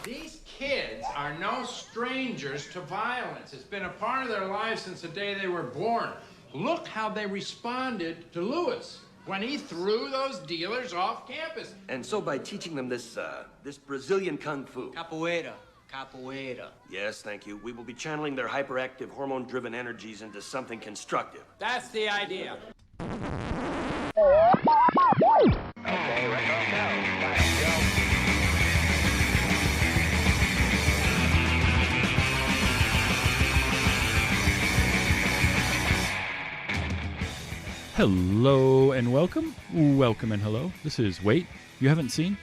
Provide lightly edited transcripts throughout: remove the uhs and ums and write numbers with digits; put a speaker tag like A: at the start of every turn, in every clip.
A: These kids are no strangers to violence. It's been a part of their lives since the day they were born. Look how they responded to Lewis when he threw those dealers off campus.
B: And so by teaching them this Brazilian kung fu.
C: Capoeira. Capoeira.
B: Yes, thank you. We will be channeling their hyperactive, hormone-driven energies into something constructive.
C: That's the idea.
D: Okay, ready on go. Let's go.
E: Hello and welcome. Welcome and hello. This is Wait, You Haven't Seen?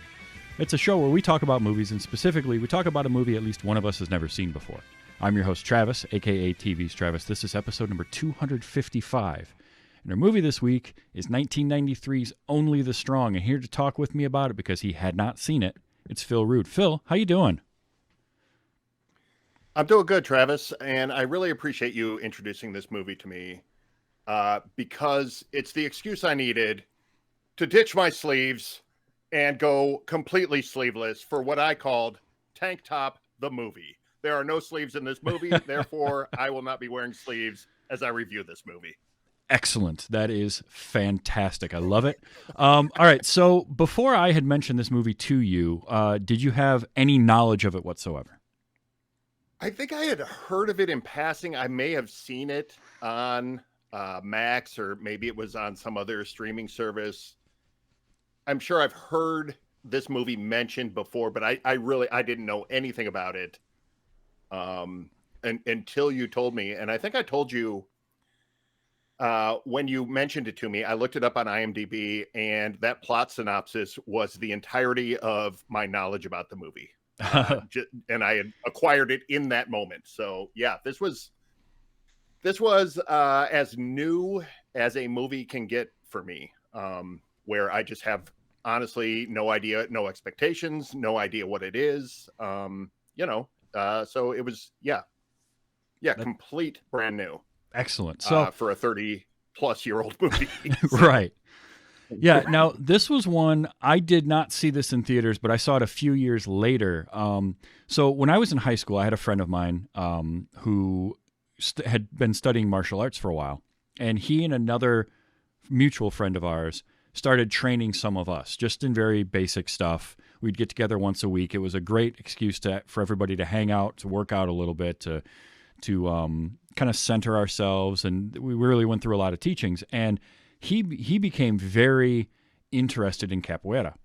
E: It's a show where we talk about movies, and specifically, we talk about a movie at least one of us has never seen before. I'm your host, Travis, aka TV's Travis. This is episode number 255. And our movie this week is 1993's Only the Strong, and here to talk with me about it because he had not seen it, it's Phil Rood. Phil, how you doing?
F: I'm doing good, Travis, and I really appreciate you introducing this movie to me because it's the excuse I needed to ditch my sleeves and go completely sleeveless for what I called Tank Top the Movie. There are no sleeves in this movie, therefore I will not be wearing sleeves as I review this movie.
E: Excellent. That is fantastic. I love it. All right, so before I had mentioned this movie to you, did you have any knowledge of it whatsoever?
F: I think I had heard of it in passing. I may have seen it on Max, or maybe it was on some other streaming service. I'm sure I've heard this movie mentioned before, but I didn't know anything about it until you told me. And I think I told you when you mentioned it to me, I looked it up on IMDb, and that plot synopsis was the entirety of my knowledge about the movie. And I had acquired it in that moment. So yeah, this was as new as a movie can get for me, where I just have honestly no idea, no expectations, no idea what it is. So it was, complete brand new.
E: Excellent. So
F: for a 30-plus-year-old movie.
E: Right. Yeah. Now, this was one, I did not see this in theaters, but I saw it a few years later. So when I was in high school, I had a friend of mine who had been studying martial arts for a while. And he and another mutual friend of ours started training some of us, just in very basic stuff. We'd get together once a week. It was a great excuse for everybody to hang out, to work out a little bit, to kind of center ourselves. And we really went through a lot of teachings. And he became very interested in capoeira,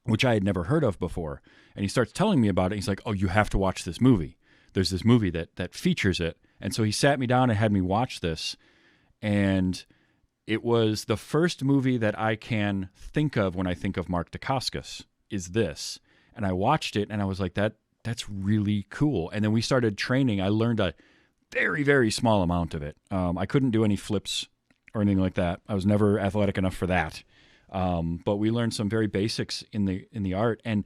E: which I had never heard of before. And he starts telling me about it. He's like, "Oh, you have to watch this movie. There's this movie that features it." And so he sat me down and had me watch this. And it was the first movie that I can think of when I think of Mark Dacascos is this. And I watched it and I was like, that's really cool. And then we started training. I learned a very, very small amount of it. I couldn't do any flips or anything like that. I was never athletic enough for that. But we learned some very basics in the art, and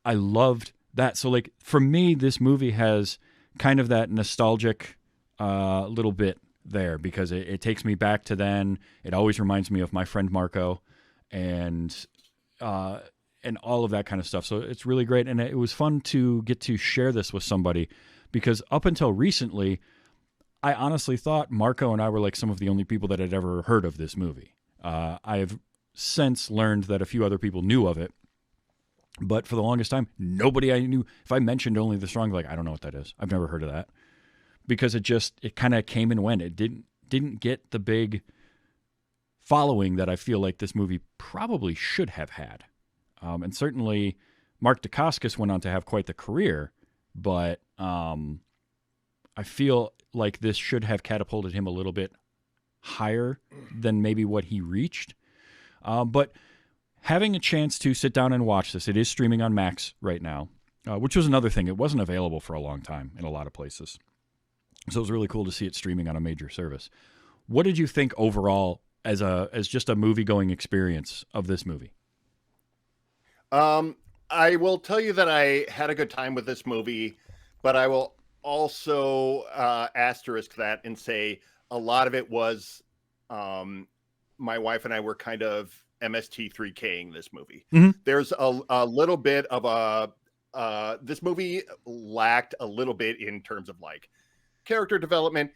E: I loved that. So like for me, this movie has kind of that nostalgic little bit there because it takes me back to then. It always reminds me of my friend Marco and all of that kind of stuff. So it's really great. And it was fun to get to share this with somebody because up until recently, I honestly thought Marco and I were like some of the only people that had ever heard of this movie. I have since learned that a few other people knew of it, but for the longest time, nobody I knew. If I mentioned Only the Strong, like, I don't know what that is. I've never heard of that because it kind of came and went. It didn't get the big following that I feel like this movie probably should have had. And certainly Mark Dacascos went on to have quite the career, but I feel like this should have catapulted him a little bit higher than maybe what he reached. But having a chance to sit down and watch this, it is streaming on Max right now, which was another thing. It wasn't available for a long time in a lot of places. So it was really cool to see it streaming on a major service. What did you think overall as just a movie-going experience of this movie?
F: I will tell you that I had a good time with this movie, but I will also asterisk that and say a lot of it was my wife and I were kind of MST3King this movie. Mm-hmm. There's a little bit of this movie lacked a little bit in terms of like character development.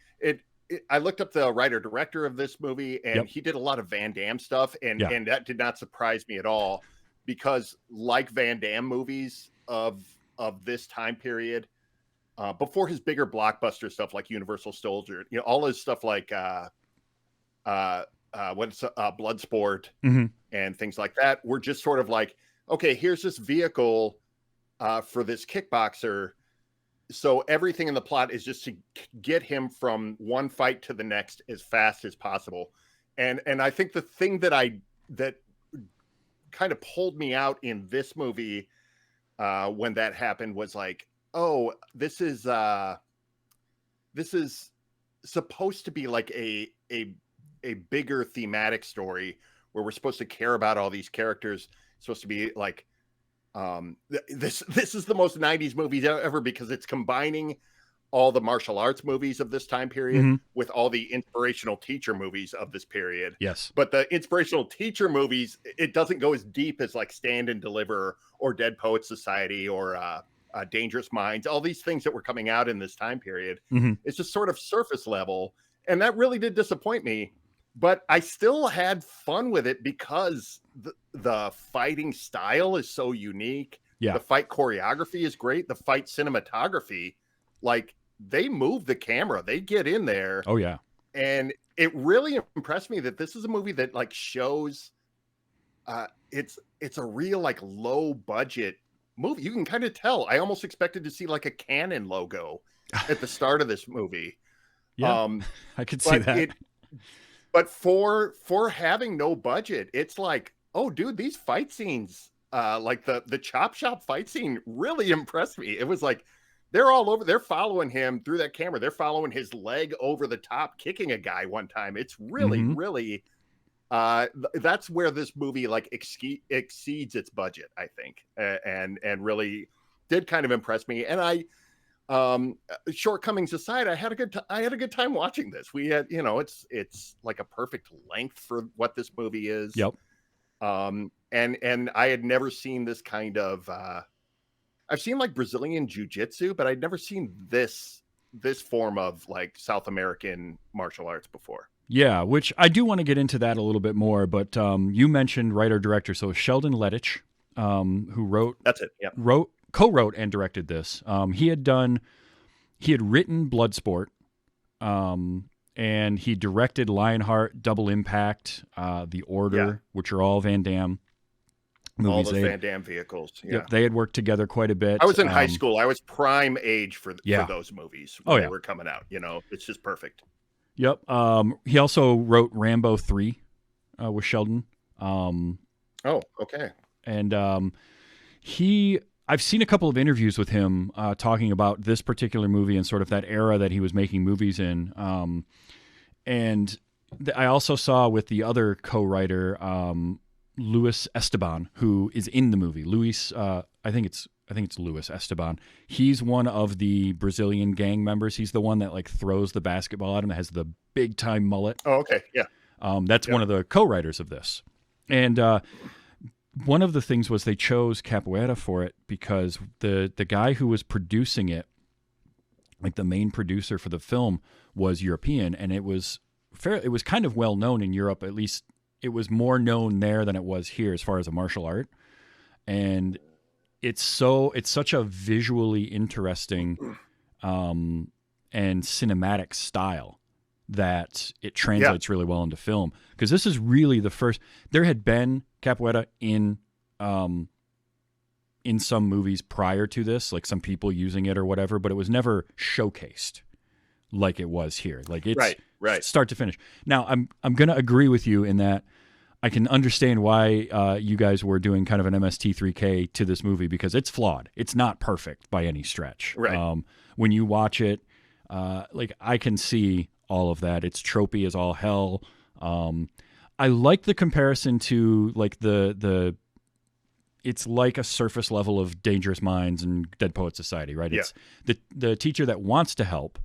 F: I looked up the writer director of this movie, and he did a lot of Van Damme stuff, and that did not surprise me at all, because like Van Damme movies of this time period, before his bigger blockbuster stuff like Universal Soldier, you know, all his stuff like Bloodsport and things like that were just sort of like, okay, here's this vehicle for this kickboxer. So everything in the plot is just to get him from one fight to the next as fast as possible. And I think the thing that kind of pulled me out in this movie when that happened was like, oh, this is supposed to be like a bigger thematic story where we're supposed to care about all these characters. It's supposed to be like, this is the most 90s movies ever, because it's combining all the martial arts movies of this time period with all the inspirational teacher movies of this period.
E: Yes.
F: But the inspirational teacher movies, it doesn't go as deep as like Stand and Deliver or Dead Poets Society or Dangerous Minds, all these things that were coming out in this time period. It's just sort of surface level. And that really did disappoint me. But I still had fun with it because the fighting style is so unique.
E: Yeah.
F: The fight choreography is great. The fight cinematography, like, they move the camera. They get in there.
E: Oh, yeah.
F: And it really impressed me that this is a movie that, like, shows it's a real, like, low budget movie. You can kind of tell. I almost expected to see, like, a Canon logo at the start of this movie.
E: Yeah, I could see that.
F: But for having no budget, it's like, oh, dude, these fight scenes, like the chop shop fight scene, really impressed me. It was like they're all over. They're following him through that camera. They're following his leg over the top, kicking a guy one time. It's really, really. That's where this movie like exceeds its budget, I think, and really did kind of impress me. And shortcomings aside, I had a good time watching this. We had, you know, it's like a perfect length for what this movie is.
E: Yep.
F: And I had never seen this kind of I've seen like Brazilian jiu-jitsu, but I'd never seen this form of like South American martial arts before.
E: Yeah, which I do want to get into that a little bit more, but you mentioned writer-director, so Sheldon Lettich, who wrote...
F: That's it, yeah.
E: Co-wrote and directed this. He had written Bloodsport, and he directed Lionheart, Double Impact, The Order, which are all Van Damme movies.
F: All those Van Damme vehicles. Yeah.
E: Yep, they had worked together quite a bit.
F: I was in high school. I was prime age for those movies when they were coming out. You know, it's just perfect.
E: Yep. He also wrote Rambo 3 with Sheldon.
F: Oh, okay.
E: And I've seen a couple of interviews with him talking about this particular movie and sort of that era that he was making movies in. And I also saw with the other co-writer, Luis Esteban, who is in the movie. I think it's Luis Esteban. He's one of the Brazilian gang members. He's the one that like throws the basketball at him, that has the big time mullet.
F: Oh, okay. Yeah.
E: That's one of the co-writers of this. And one of the things was they chose Capoeira for it because the guy who was producing it, like the main producer for the film, was European, and it was kind of well known in Europe. At least it was more known there than it was here as far as a martial art. And it's such a visually interesting and cinematic style that it translates really well into film. Because this is really the first. There had been Capoeira in some movies prior to this, like some people using it or whatever, but it was never showcased like it was here. Like it's
F: right.
E: Start to finish. Now I'm going to agree with you in that I can understand why you guys were doing kind of an MST3K to this movie, because it's flawed. It's not perfect by any stretch.
F: Right.
E: When you watch it, like I can see all of that. It's tropey as all hell. I like the comparison to like the it's like a surface level of Dangerous Minds and Dead Poet Society, right?
F: Yeah.
E: It's the teacher that wants to help,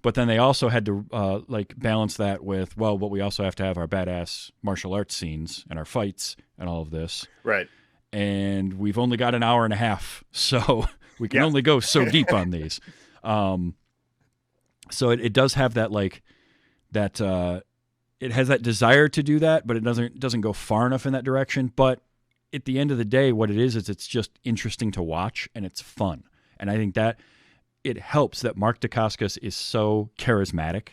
E: but then they also had to like balance that with, well, but we also have to have our badass martial arts scenes and our fights and all of this.
F: Right.
E: and we've only got an hour and a half, so we can only go so deep on these. So it does have that it has that desire to do that, but it doesn't go far enough in that direction. But at the end of the day, what it is it's just interesting to watch and it's fun. And I think that it helps that Mark Dacascos is so charismatic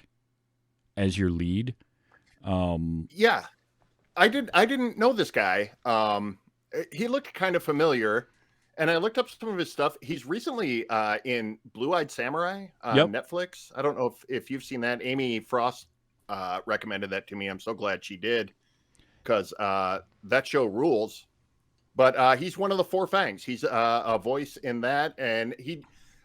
E: as your lead.
F: Yeah, I didn't know this guy. He looked kind of familiar, and I looked up some of his stuff. He's recently in Blue-Eyed Samurai on Netflix. I don't know if you've seen that. Amy Frost recommended that to me. I'm so glad she did, because that show rules. But he's one of the Four Fangs. He's a voice in that, and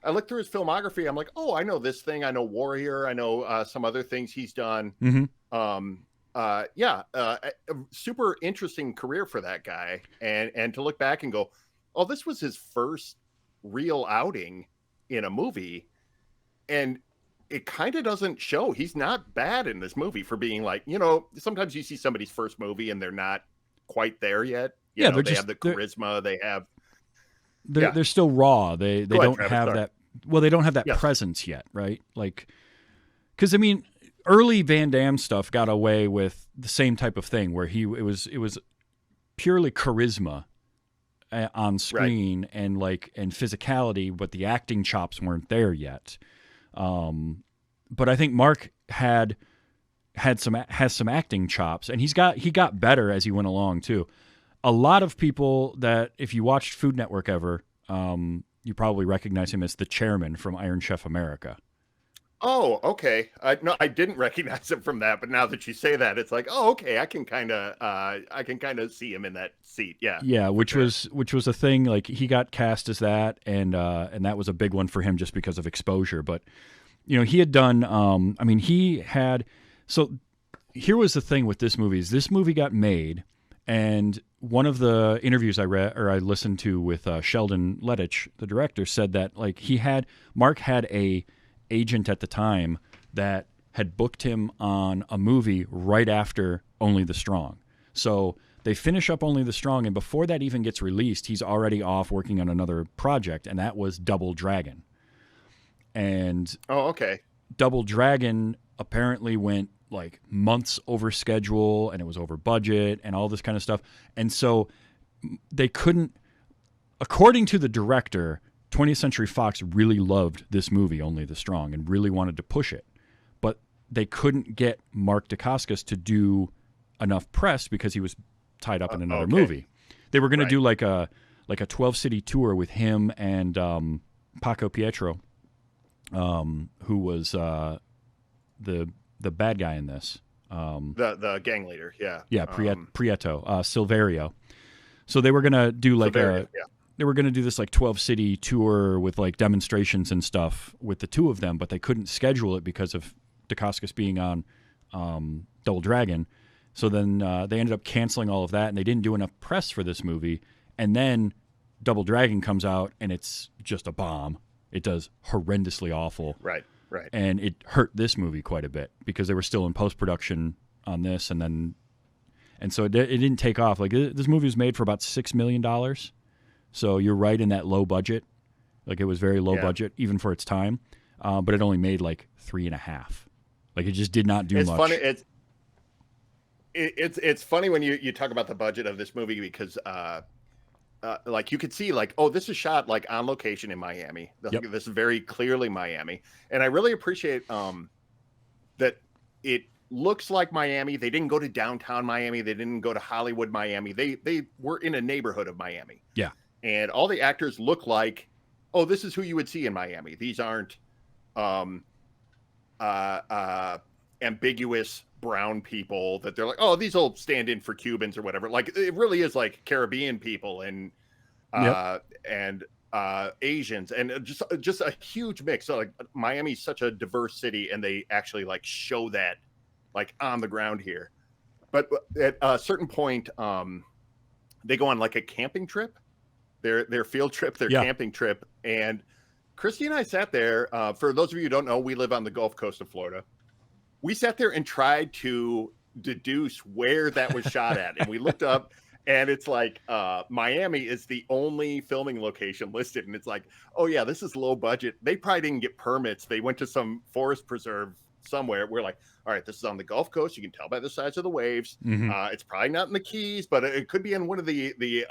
F: I looked through his filmography. I'm like, oh, I know this thing. I know Warrior. I know some other things he's done. Super interesting career for that guy. And to look back and go, oh, this was his first real outing in a movie. And it kind of doesn't show. He's not bad in this movie for being like, sometimes you see somebody's first movie and they're not quite there yet. They have the charisma. They're
E: still raw. They don't have that. Well, they don't have that
F: Yes.
E: presence yet, right? Like, because I mean, early Van Damme stuff got away with the same type of thing where it was purely charisma on screen and physicality, but the acting chops weren't there yet. But I think Mark has some acting chops, and he got better as he went along too. A lot of people that, if you watched Food Network ever, you probably recognize him as the chairman from Iron Chef America.
F: Oh, okay. No, I didn't recognize him from that, but now that you say that, it's like, oh, okay. I can kind of see him in that seat. Yeah.
E: Yeah, which was a thing. Like, he got cast as that, and that was a big one for him just because of exposure. But he had done. So here was the thing with this movie: is this movie got made. And one of the interviews I read or I listened to with Sheldon Lettich, the director, said that Mark had a agent at the time that had booked him on a movie right after Only the Strong. So they finish up Only the Strong, and before that even gets released, he's already off working on another project, and that was Double Dragon. And Double Dragon apparently went like months over schedule, and it was over budget and all this kind of stuff. And so they couldn't, according to the director, 20th Century Fox really loved this movie, Only the Strong, and really wanted to push it. But they couldn't get Mark Dacascos to do enough press because he was tied up in another movie. They were going to do like a 12-city tour with him and Paco Pietro, who was the bad guy in this.
F: The gang leader. Yeah.
E: Yeah. Prieto, Silverio. So they were going to do they were going to do this like 12-city tour with like demonstrations and stuff with the two of them, but they couldn't schedule it because of Dacascos being on Double Dragon. So then they ended up canceling all of that, and they didn't do enough press for this movie. And then Double Dragon comes out, and it's just a bomb. It does horrendously awful.
F: Right.
E: And it hurt this movie quite a bit because they were still in post-production on this, and so it didn't take off. Like, this movie was made for about $6 million. So you're right in that low budget. Like, it was very low budget, even for its time. But it only made like 3.5. Like, it just did not do much.
F: Funny. It's funny when you talk about the budget of this movie because like you could see like, oh, this is shot like on location in Miami. This is very clearly Miami. And I really appreciate that it looks like Miami. They didn't go to downtown Miami. They didn't go to Hollywood, Miami. They were in a neighborhood of Miami.
E: Yeah.
F: And all the actors look like, oh, this is who you would see in Miami. These aren't ambiguous brown people that they're like, oh, these will stand in for Cubans or whatever. Like, it really is like Caribbean people and Asians and just a huge mix. So like, Miami's such a diverse city, and they actually like show that like on the ground here. But at a certain point, they go on like a camping trip, their field trip, their camping trip. And Christy and I sat there. For those of you who don't know, we live on the Gulf Coast of Florida. We sat there and tried to deduce where that was shot at. And we looked up, And it's like Miami is the only filming location listed, and it's like, oh yeah, this is low budget. They probably didn't get permits. They went to some forest preserve somewhere. We're like, all right, this is on the Gulf Coast. You can tell by the size of the waves. It's probably not in the Keys, but it could be in one of the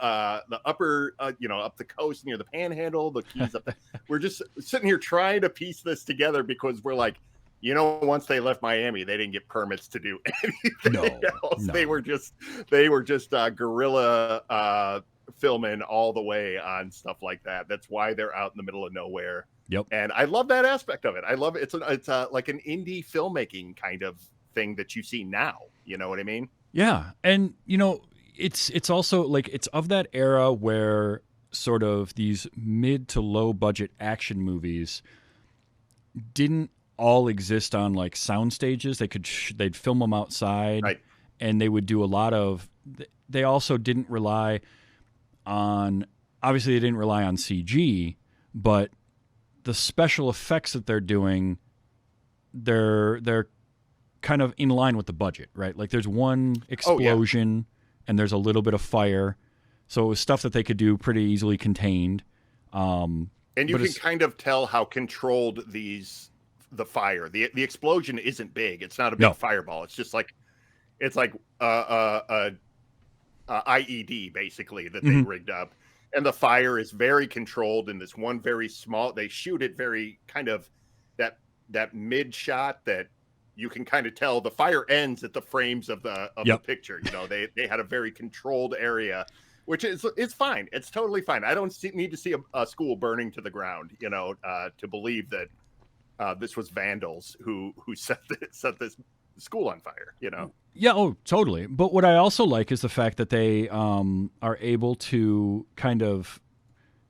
F: upper, up the coast near the Panhandle. The Keys up there. We're just sitting here trying to piece this together because we're like, once they left Miami, they didn't get permits to do anything else.
E: No.
F: They were just guerrilla filming all the way on stuff like that. That's why they're out in the middle of nowhere.
E: Yep.
F: And I love that aspect of it. I love it. It's like an indie filmmaking kind of thing that you see now. You know what I mean?
E: Yeah. And it's also like it's of that era where sort of these mid to low budget action movies didn't all exist on like sound stages. They'd film them outside,
F: right.
E: And they would do a lot of. They also didn't rely on. Obviously, they didn't rely on CG, but the special effects that they're doing, they're kind of in line with the budget, right? Like there's one explosion and there's a little bit of fire, so it was stuff that they could do pretty easily contained.
F: And you can kind of tell how controlled the fire. The explosion isn't big. It's not a big fireball. It's just like a IED basically that they rigged up, and the fire is very controlled in this one very small. They shoot it very kind of that mid shot that you can kind of tell the fire ends at the frames of the picture. They had a very controlled area, which it's fine. It's totally fine. I don't need to see a school burning to the ground, to believe that this was vandals who set this school on fire,
E: Yeah, oh, totally. But what I also like is the fact that they are able to kind of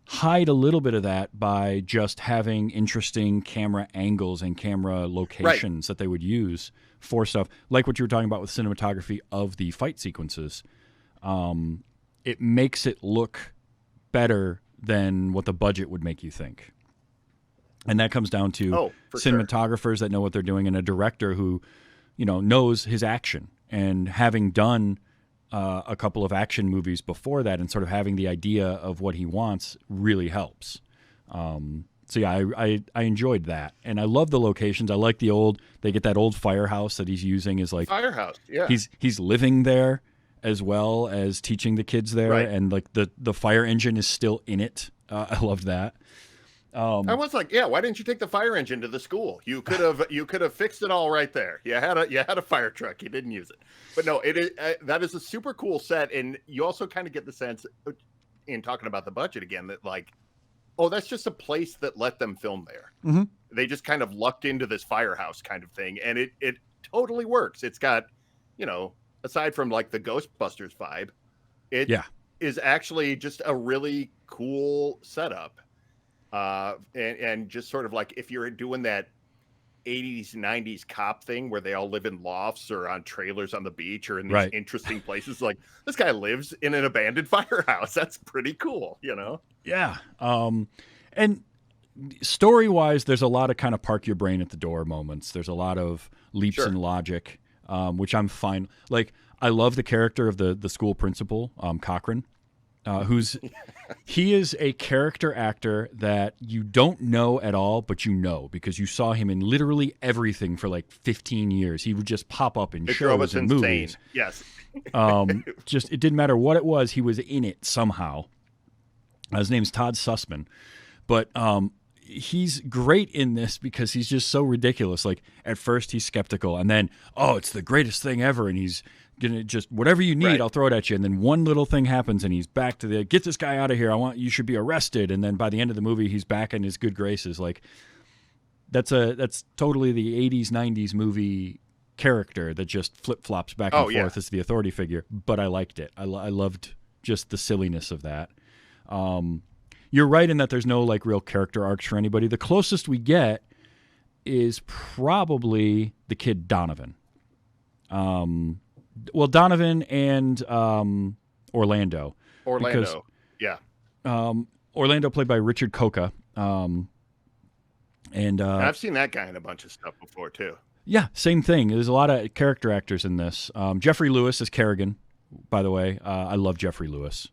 E: hide a little bit of that by just having interesting camera angles and camera locations that they would use for stuff, like what you were talking about with cinematography of the fight sequences. It makes it look better than what the budget would make you think. And that comes down to cinematographers that know what they're doing and a director who, knows his action. And having done a couple of action movies before that and sort of having the idea of what he wants really helps. So yeah, I enjoyed that. And I love the locations. I like they get that old firehouse that he's using as like
F: firehouse. Yeah.
E: He's living there as well as teaching the kids there.
F: Right.
E: And like the fire engine is still in it. I loved that.
F: I was like, yeah, why didn't you take the fire engine to the school? You could have fixed it all right there. You had a fire truck. You didn't use it. But no, it is that is a super cool set. And you also kind of get the sense in talking about the budget again that like, oh, that's just a place that let them film there. Mm-hmm. They just kind of lucked into this firehouse kind of thing. And it totally works. It's got, aside from like the Ghostbusters vibe, it is actually just a really cool setup. And just sort of like if you're doing that 80s, 90s cop thing where they all live in lofts or on trailers on the beach or in these interesting places, like this guy lives in an abandoned firehouse. That's pretty cool,
E: Yeah. And story-wise, there's a lot of kind of park your brain at the door moments. There's a lot of leaps in logic, which I'm fine. Like, I love the character of the school principal, Cochran. He is a character actor that you don't know at all, but because you saw him in literally everything for like 15 years. He would just pop up in shows and movies.
F: Yes.
E: Just it didn't matter what it was, he was in it somehow. His name's Todd Sussman, but he's great in this because he's just so ridiculous. Like at first he's skeptical, and then it's the greatest thing ever, and he's gonna just whatever you need, I'll throw it at you. And then one little thing happens, and he's back to get this guy out of here. You should be arrested. And then by the end of the movie, he's back in his good graces. Like that's totally the 80s, 90s movie character that just flip flops back and forth as the authority figure. But I liked it. I loved just the silliness of that. You're right in that there's no like real character arcs for anybody. The closest we get is probably the kid Donovan. Well, Donovan and Orlando.
F: Orlando,
E: Orlando played by Richard Coca. And
F: I've seen that guy in a bunch of stuff before too.
E: Yeah, same thing. There's a lot of character actors in this. Jeffrey Lewis is Kerrigan. by the way. I love Jeffrey Lewis.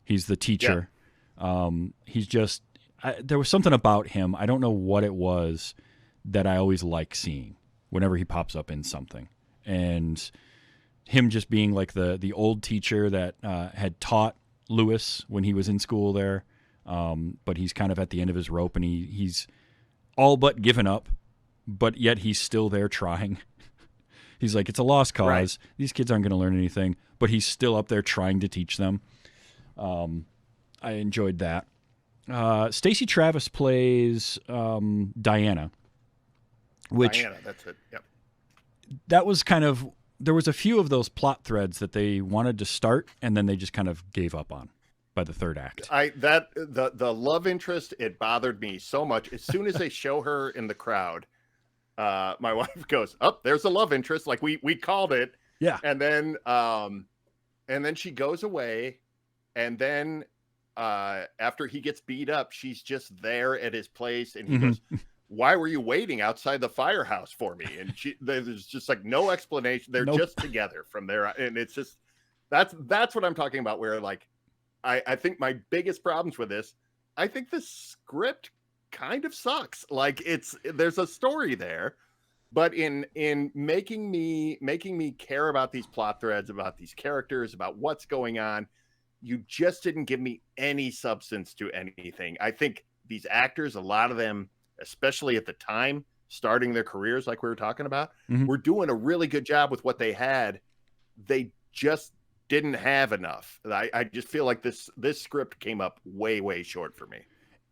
E: He's the teacher. He's just there was something about him. I don't know what it was that I always like seeing whenever he pops up in something, and him just being like the old teacher that had taught Lewis when he was in school there, but he's kind of at the end of his rope, and he's all but given up, but yet he's still there trying. He's like, it's a lost cause. Right. These kids aren't going to learn anything, but he's still up there trying to teach them. I enjoyed that. Stacey Travis plays Diana, which
F: Diana, that's it. Yep.
E: That was kind of, there was a few of those plot threads that they wanted to start and then they just kind of gave up on by the third act.
F: The love interest, it bothered me so much. As soon as they show her in the crowd, my wife goes, "Oh, there's a love interest." Like we called it.
E: Yeah.
F: And then she goes away, and then after he gets beat up, she's just there at his place, and he goes, "Why were you waiting outside the firehouse for me?" And there's just like no explanation. They're just together from there, and it's just that's what I'm talking about. Where like I think my biggest problems with this, I think the script kind of sucks. Like there's a story there, but in making me care about these plot threads, about these characters, about what's going on, you just didn't give me any substance to anything. I think these actors, a lot of them, especially at the time, starting their careers, like we were talking about, were doing a really good job with what they had. They just didn't have enough. I just feel like this script came up way short for me.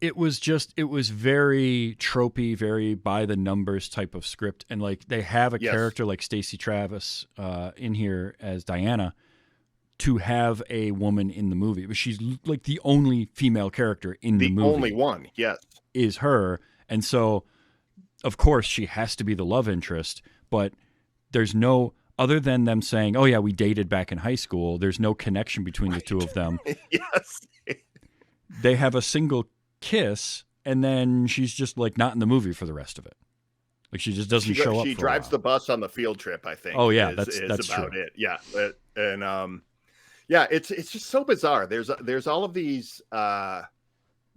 E: It was very tropey, very by the numbers type of script. And like they have a character like Stacey Travis in here as Diana to have a woman in the movie, but she's like the only female character in the movie.
F: The only one, yes.
E: Is her. And so of course she has to be the love interest, but there's no, other than them saying, "Oh yeah, we dated back in high school," there's no connection between the two of them.
F: Yes.
E: They have a single kiss, and then she's just like not in the movie for the rest of it. Like she just doesn't show up.
F: She drives the bus on the field trip, I think.
E: Oh yeah,
F: that's about
E: true.
F: it. Yeah, and yeah, it's just so bizarre. There's all of these the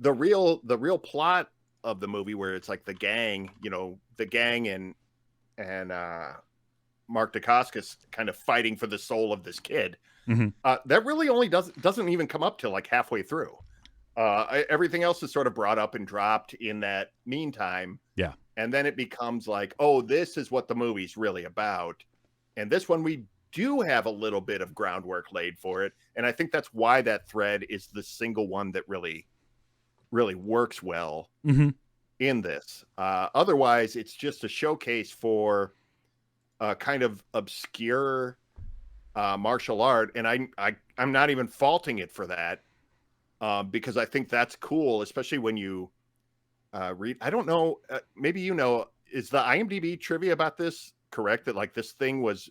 F: real plot of the movie where it's like the gang and Mark Dacascos kind of fighting for the soul of this kid. That really only doesn't even come up till like halfway through. Everything else is sort of brought up and dropped in that meantime.
E: Yeah.
F: And then it becomes like, oh, this is what the movie's really about. And this one, we do have a little bit of groundwork laid for it. And I think that's why that thread is the single one that really works well in this. Otherwise, it's just a showcase for kind of obscure martial art. And I'm not even faulting it for that. Because I think that's cool, especially when you read. I don't know. Maybe is the IMDb trivia about this correct? That like this thing was,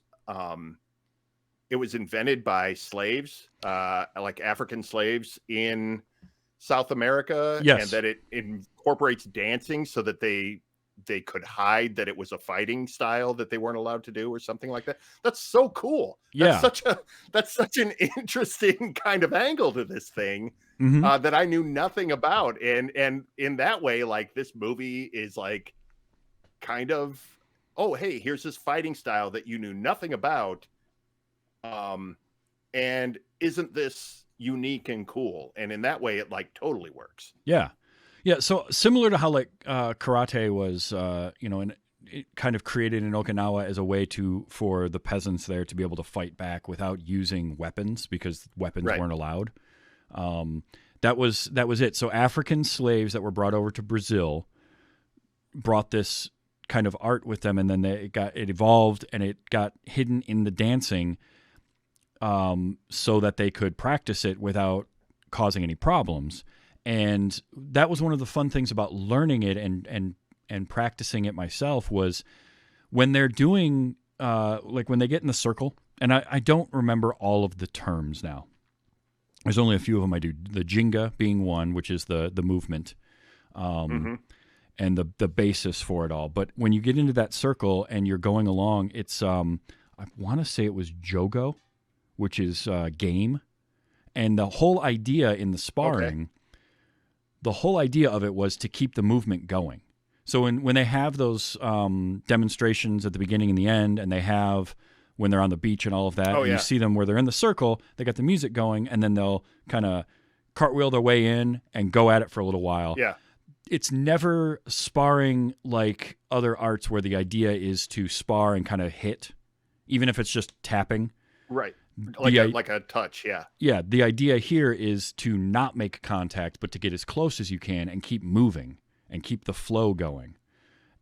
F: it was invented by slaves, like African slaves in South America, and that it incorporates dancing so that they could hide that it was a fighting style that they weren't allowed to do, or something like that. That's so cool.
E: Yeah,
F: that's such an interesting kind of angle to this thing. That I knew nothing about, and in that way, like this movie is like kind of, oh hey, here's this fighting style that you knew nothing about, and isn't this unique and cool? And in that way, it like totally works.
E: Yeah. So similar to how like karate was, and it kind of created in Okinawa as a way for the peasants there to be able to fight back without using weapons because weapons weren't allowed. That was it. So African slaves that were brought over to Brazil brought this kind of art with them, and then it evolved and it got hidden in the dancing, so that they could practice it without causing any problems. And that was one of the fun things about learning it and practicing it myself was when they're doing like when they get in the circle, and I don't remember all of the terms now. There's only a few of them I do. The Jinga being one, which is the movement, and the basis for it all. But when you get into that circle and you're going along, it's I want to say it was Jogo, which is game. And the whole idea in the sparring, the whole idea of it was to keep the movement going. So when they have those demonstrations at the beginning and the end, and they have when they're on the beach and all of that, and you see them where they're in the circle, they got the music going, and then they'll kind of cartwheel their way in and go at it for a little while.
F: Yeah.
E: It's never sparring like other arts where the idea is to spar and kind of hit, even if it's just tapping.
F: Right. Like a touch, yeah.
E: Yeah, the idea here is to not make contact, but to get as close as you can and keep moving and keep the flow going.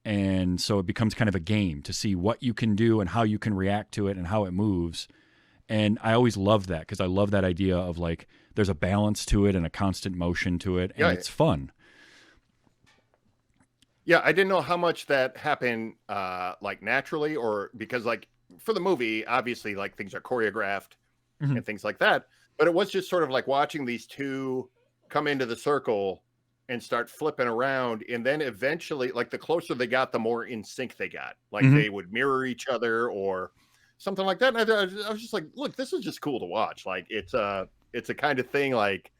E: And so it becomes kind of a game to see what you can do and how you can react to it and how it moves. And I always loved that because I love that idea of like there's a balance to it and a constant motion to it, and it's fun.
F: Yeah, I didn't know how much that happened like naturally, or because like for the movie, obviously like things are choreographed and things like that. But it was just sort of like watching these two come into the circle and start flipping around. And then eventually, like the closer they got, the more in sync they got. Like they would mirror each other or something like that. And I was just like, look, this is just cool to watch. Like it's a kind of thing like,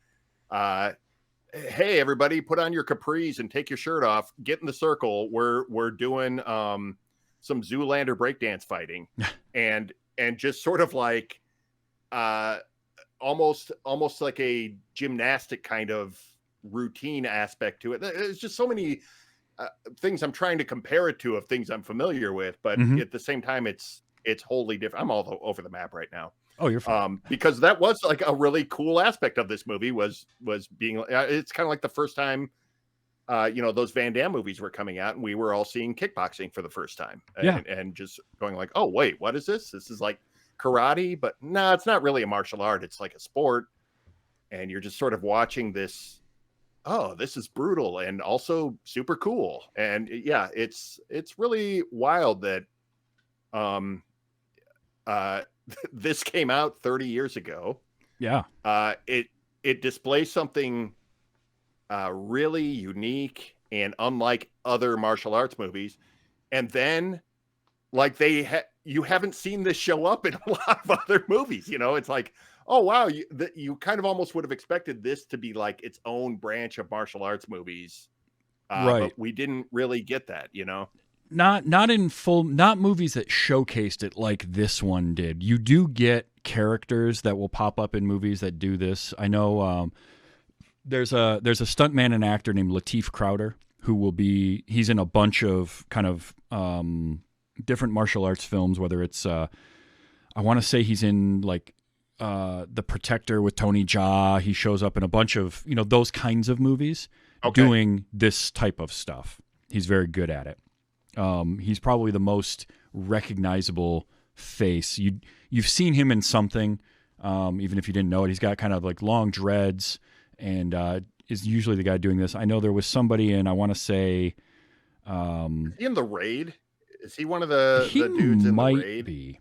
F: hey, everybody, put on your capris and take your shirt off. Get in the circle. We're doing some Zoolander breakdance fighting, and just sort of like almost like a gymnastic kind of routine aspect to it. There's just so many things I'm trying to compare it to of things I'm familiar with, but at the same time, it's wholly different. I'm all over the map right now.
E: Oh, you're fine.
F: Because that was like a really cool aspect of this movie was being, it's kind of like the first time, those Van Damme movies were coming out and we were all seeing kickboxing for the first time and just going like, oh, wait, what is this? This is like karate, but no, it's not really a martial art. It's like a sport. And you're just sort of watching this. Oh, this is brutal and also super cool. And yeah, it's really wild that, this came out 30 years ago.
E: Yeah.
F: It displays something really unique and unlike other martial arts movies. And then like you haven't seen this show up in a lot of other movies. It's like, oh, wow. You kind of almost would have expected this to be like its own branch of martial arts movies.
E: Right.
F: But we didn't really get that,
E: Not in full, not movies that showcased it like this one did. You do get characters that will pop up in movies that do this. I know there's a stuntman and actor named Lateef Crowder who he's in a bunch of kind of different martial arts films, whether it's, I want to say he's in like The Protector with Tony Jaa. He shows up in a bunch of, those kinds of movies doing this type of stuff. He's very good at it. He's probably the most recognizable face. You've seen him in something, even if you didn't know it. He's got kind of like long dreads and is usually the guy doing this. I know there was somebody in, I want to say...
F: is he in The Raid? Is he one of the dudes in The Raid?
E: He might be.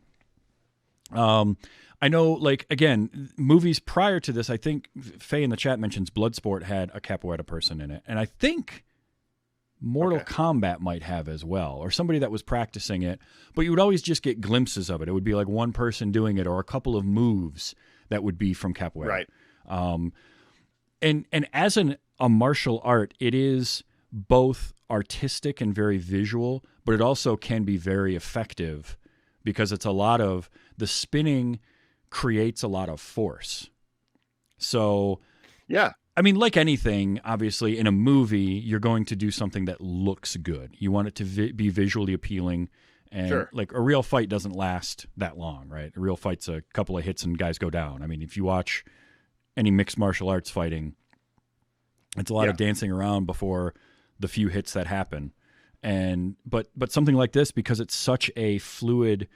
E: I know, like, again, movies prior to this, I think Faye in the chat mentions Bloodsport had a capoeira person in it. And I think... Mortal Kombat might have as well, or somebody that was practicing it, but you would always just get glimpses of it. It would be like one person doing it or a couple of moves that would be from capoeira.
F: Right.
E: And as a martial art, it is both artistic and very visual, but it also can be very effective because it's a lot of the spinning creates a lot of force. So,
F: yeah.
E: I mean, like anything, obviously, in a movie, you're going to do something that looks good. You want it to be visually appealing. And like a real fight doesn't last that long, right? A real fight's a couple of hits and guys go down. I mean, if you watch any mixed martial arts fighting, it's a lot of dancing around before the few hits that happen. But something like this, because it's such a fluid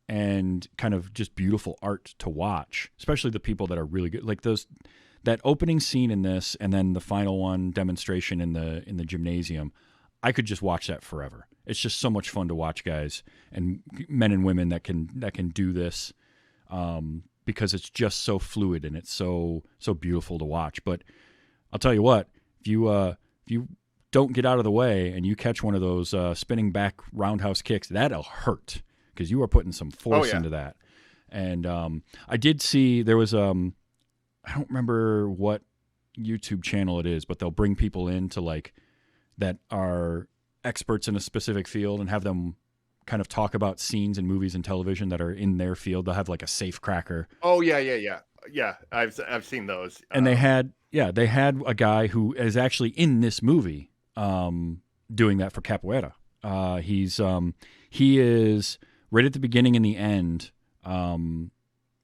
E: and kind of just beautiful art to watch, especially the people that are really good, like that opening scene in this, and then the final one demonstration in the gymnasium, I could just watch that forever. It's just so much fun to watch guys and men and women that can do this, because it's just so fluid and it's so beautiful to watch. But I'll tell you what, if you don't get out of the way and you catch one of those spinning back roundhouse kicks, that'll hurt because you are putting some force into that. And I did see there was I don't remember what YouTube channel it is, but they'll bring people in to like that are experts in a specific field and have them kind of talk about scenes in movies and television that are in their field. They'll have like a safe cracker.
F: Oh yeah. I've seen those.
E: And they had a guy who is actually in this movie doing that for Capoeira. He is right at the beginning and the end.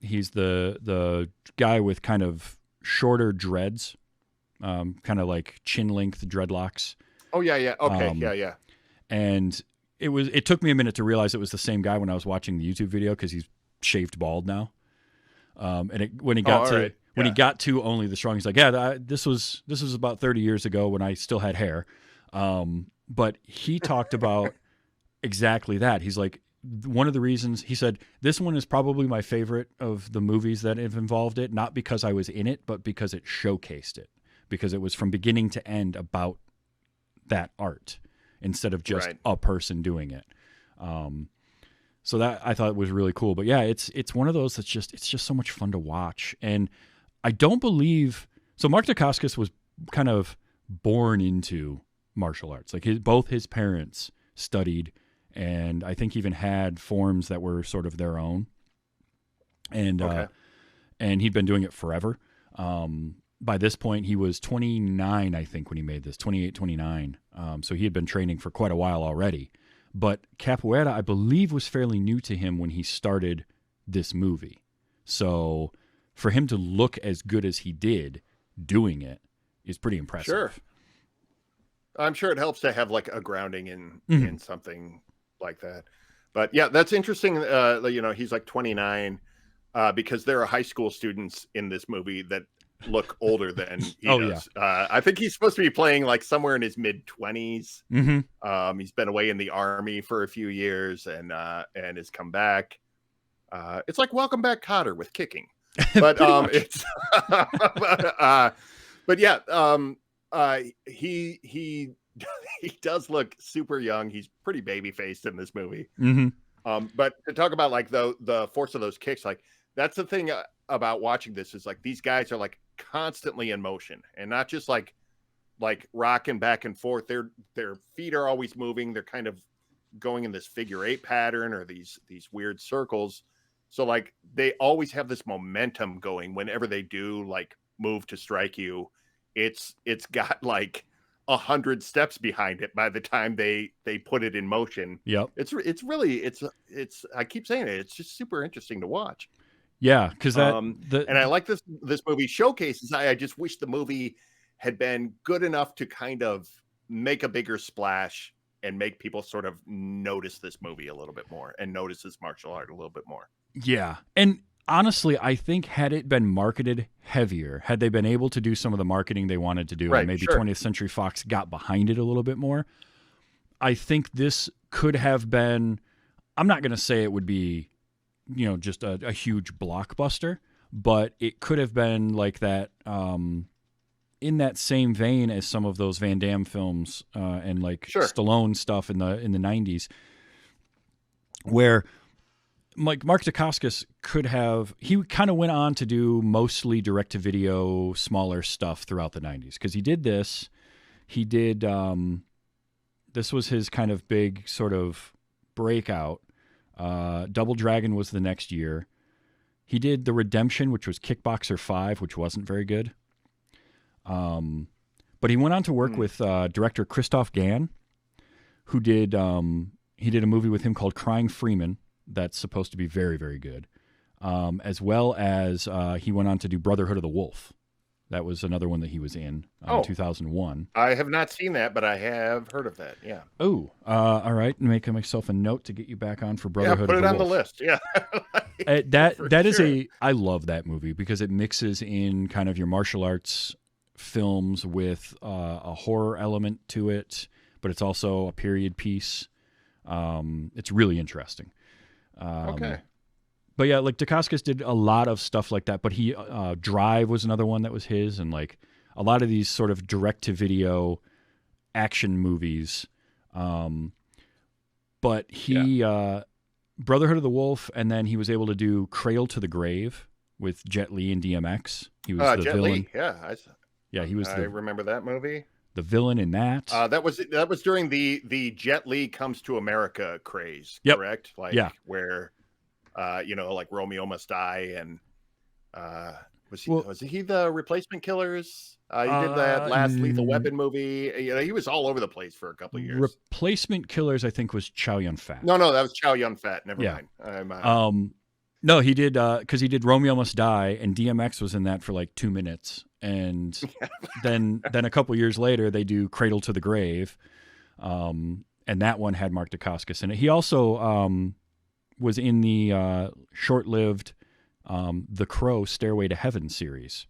E: He's the guy with kind of shorter dreads, kind of like chin length dreadlocks.
F: Oh yeah. Okay. Yeah.
E: And it took me a minute to realize it was the same guy when I was watching the YouTube video, because he's shaved bald now. When he got to Only the Strong, he's like, yeah, this was about 30 years ago when I still had hair. But he talked about exactly that. He's like, one of the reasons, he said, this one is probably my favorite of the movies that have involved it, not because I was in it, but because it showcased it, because it was from beginning to end about that art instead of just a person doing it. So that I thought was really cool. But yeah, it's one of those it's just so much fun to watch. And I don't believe so. Mark Dacascos was kind of born into martial arts. Like both his parents studied, and I think even had forms that were sort of their own. And and he'd been doing it forever. By this point, he was 29, I think, when he made this, 28, 29. So he had been training for quite a while already. But Capoeira, I believe, was fairly new to him when he started this movie. So for him to look as good as he did doing it is pretty impressive.
F: Sure. I'm sure it helps to have like a grounding in something like that. But yeah, that's interesting. He's like 29 because there are high school students in this movie that look older than he does. Yeah. I think he's supposed to be playing like somewhere in his mid-20s. He's been away in the army for a few years and has come back. It's like Welcome Back, Kotter with kicking. But it's but yeah, he does look super young. He's pretty baby-faced in this movie. But to talk about like the force of those kicks, like that's the thing about watching this is like these guys are like constantly in motion and not just like rocking back and forth. Their feet are always moving. They're kind of going in this figure 8 pattern or these weird circles. So like they always have this momentum going whenever they do like move to strike you. It's got like 100 steps behind it by the time they put it in motion.
E: Yep.
F: It's really I keep saying it. It's just super interesting to watch.
E: Yeah, because
F: and I like this movie showcases. I just wish the movie had been good enough to kind of make a bigger splash and make people sort of notice this movie a little bit more and notice this martial art a little bit more.
E: Yeah, and honestly, I think had it been marketed heavier, had they been able to do some of the marketing they wanted to do, and maybe 20th Century Fox got behind it a little bit more, I think this could have been. I'm not going to say it would be, just a huge blockbuster, but it could have been like that, in that same vein as some of those Van Damme films and like Stallone stuff in the 90s, where like Mark Dacascos he kind of went on to do mostly direct-to-video, smaller stuff throughout the 90s, because he did this. He did, this was his kind of big sort of breakout. Double Dragon was the next year. He did The Redemption, which was Kickboxer 5, which wasn't very good. But he went on to work with director Christoph Gans, who did he did a movie with him called Crying Freeman that's supposed to be very, very good. As well as he went on to do Brotherhood of the Wolf. That was another one that he was in 2001.
F: I have not seen that, but I have heard of that. Yeah.
E: Oh, all right. Make myself a note to get you back on for Brotherhood of the Wolf.
F: Put it on the list. Yeah.
E: that is I love that movie because it mixes in kind of your martial arts films with a horror element to it, but it's also a period piece. It's really interesting.
F: Okay.
E: But yeah, like Dacascos did a lot of stuff like that, but he Drive was another one that was his, and like a lot of these sort of direct-to-video action movies. But he Brotherhood of the Wolf, and then he was able to do Cradle to the Grave with Jet Li and DMX. He was the
F: Jet
E: villain.
F: Li, yeah,
E: Yeah, he was
F: I remember that movie.
E: The villain in that.
F: That was during the Jet Li comes to America craze,
E: Yep.
F: correct? Like where, like Romeo Must Die, and was he the Replacement Killers? He did that last Lethal Weapon movie. He was all over the place for a couple of years.
E: Replacement Killers, I think, was Chow Yun-Fat.
F: No, that was Chow Yun-Fat. Never mind.
E: No, he did because he did Romeo Must Die, and DMX was in that for like 2 minutes, and then a couple years later they do Cradle to the Grave, and that one had Mark Dacascos in it. He also was in the short-lived The Crow Stairway to Heaven series.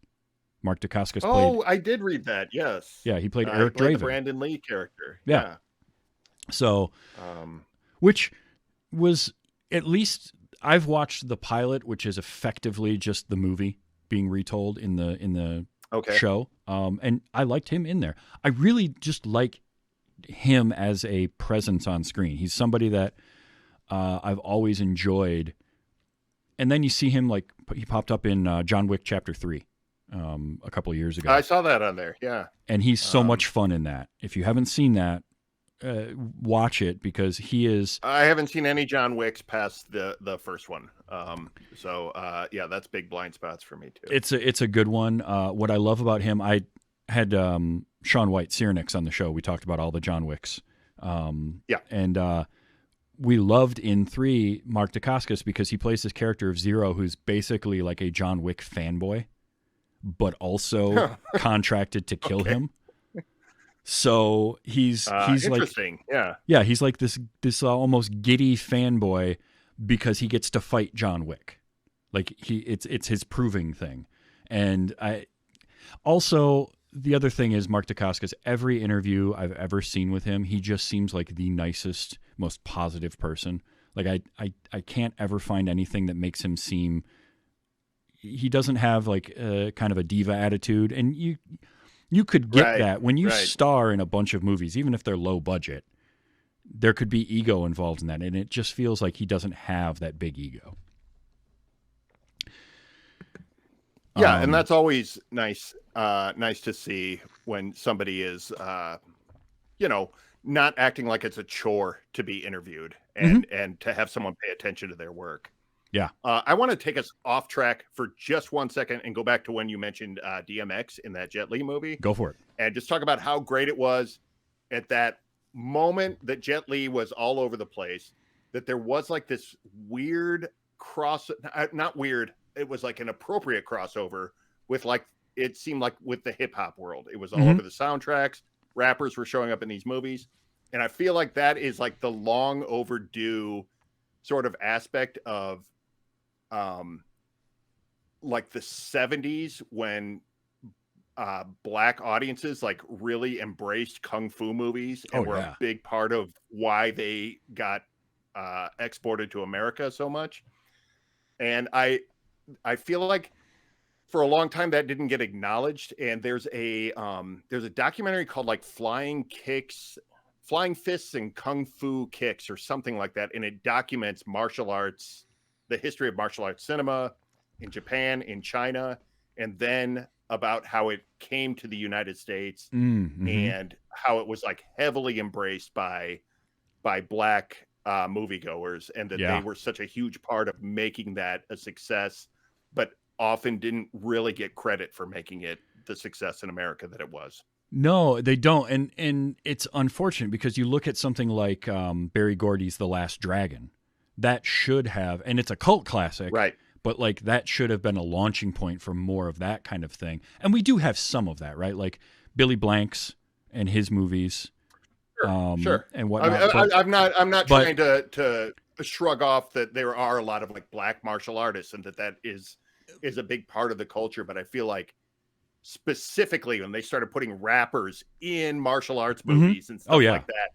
E: Mark Dacascos played.
F: Oh, I did read that. Yes.
E: Yeah, he played Eric Draven,
F: the Brandon Lee character.
E: Yeah. So, which was at least I've watched the pilot, which is effectively just the movie being retold in the show. And I liked him in there. I really just like him as a presence on screen. He's somebody that I've always enjoyed. And then you see him, like, he popped up in John Wick Chapter 3 a couple of years ago.
F: I saw that on there, yeah.
E: And he's so much fun in that. If you haven't seen that, watch it, because he is...
F: I haven't seen any John Wicks past the first one. That's big blind spots for me, too.
E: It's a good one. What I love about him, I had Sean White, Cyrenix, on the show. We talked about all the John Wicks. And we loved in 3 Mark Dacascos because he plays this character of Zero who's basically like a John Wick fanboy, but also contracted to kill him. So he's
F: interesting.
E: Yeah, he's like this almost giddy fanboy because he gets to fight John Wick. Like it's his proving thing. And I also, the other thing is Mark Dacascos, every interview I've ever seen with him, he just seems like the nicest, most positive person. Like I can't ever find anything that makes him seem, he doesn't have like a kind of a diva attitude. And you could get that when you star in a bunch of movies, even if they're low budget, there could be ego involved in that. And it just feels like he doesn't have that big ego.
F: Yeah, and that's always nice. Nice to see when somebody is, not acting like it's a chore to be interviewed and to have someone pay attention to their work.
E: Yeah.
F: I want to take us off track for just 1 second and go back to when you mentioned DMX in that Jet Li movie.
E: Go for it.
F: And just talk about how great it was at that moment that Jet Li was all over the place, that there was like this weird not weird. It was like an appropriate crossover with, like, it seemed like with the hip hop world. It was all over the soundtracks. Rappers were showing up in these movies. And I feel like that is like the long overdue sort of aspect of like the 70s when black audiences like really embraced kung fu movies and were a big part of why they got exported to America so much. And I feel like for a long time that didn't get acknowledged. And there's a documentary called like Flying Fists and Kung Fu Kicks or something like that. And it documents martial arts, the history of martial arts cinema in Japan, in China, and then about how it came to the United States and how it was like heavily embraced by black moviegoers, and that they were such a huge part of making that a success, but often didn't really get credit for making it the success in America that it was.
E: No, they don't. And it's unfortunate because you look at something like Barry Gordy's The Last Dragon. That should have, and it's a cult classic,
F: right?
E: But like that should have been a launching point for more of that kind of thing. And we do have some of that, right? Like Billy Blanks and his movies.
F: Sure.
E: And whatnot.
F: I'm not trying to shrug off that there are a lot of like black martial artists and that is a big part of the culture. But I feel like specifically when they started putting rappers in martial arts movies and stuff like that,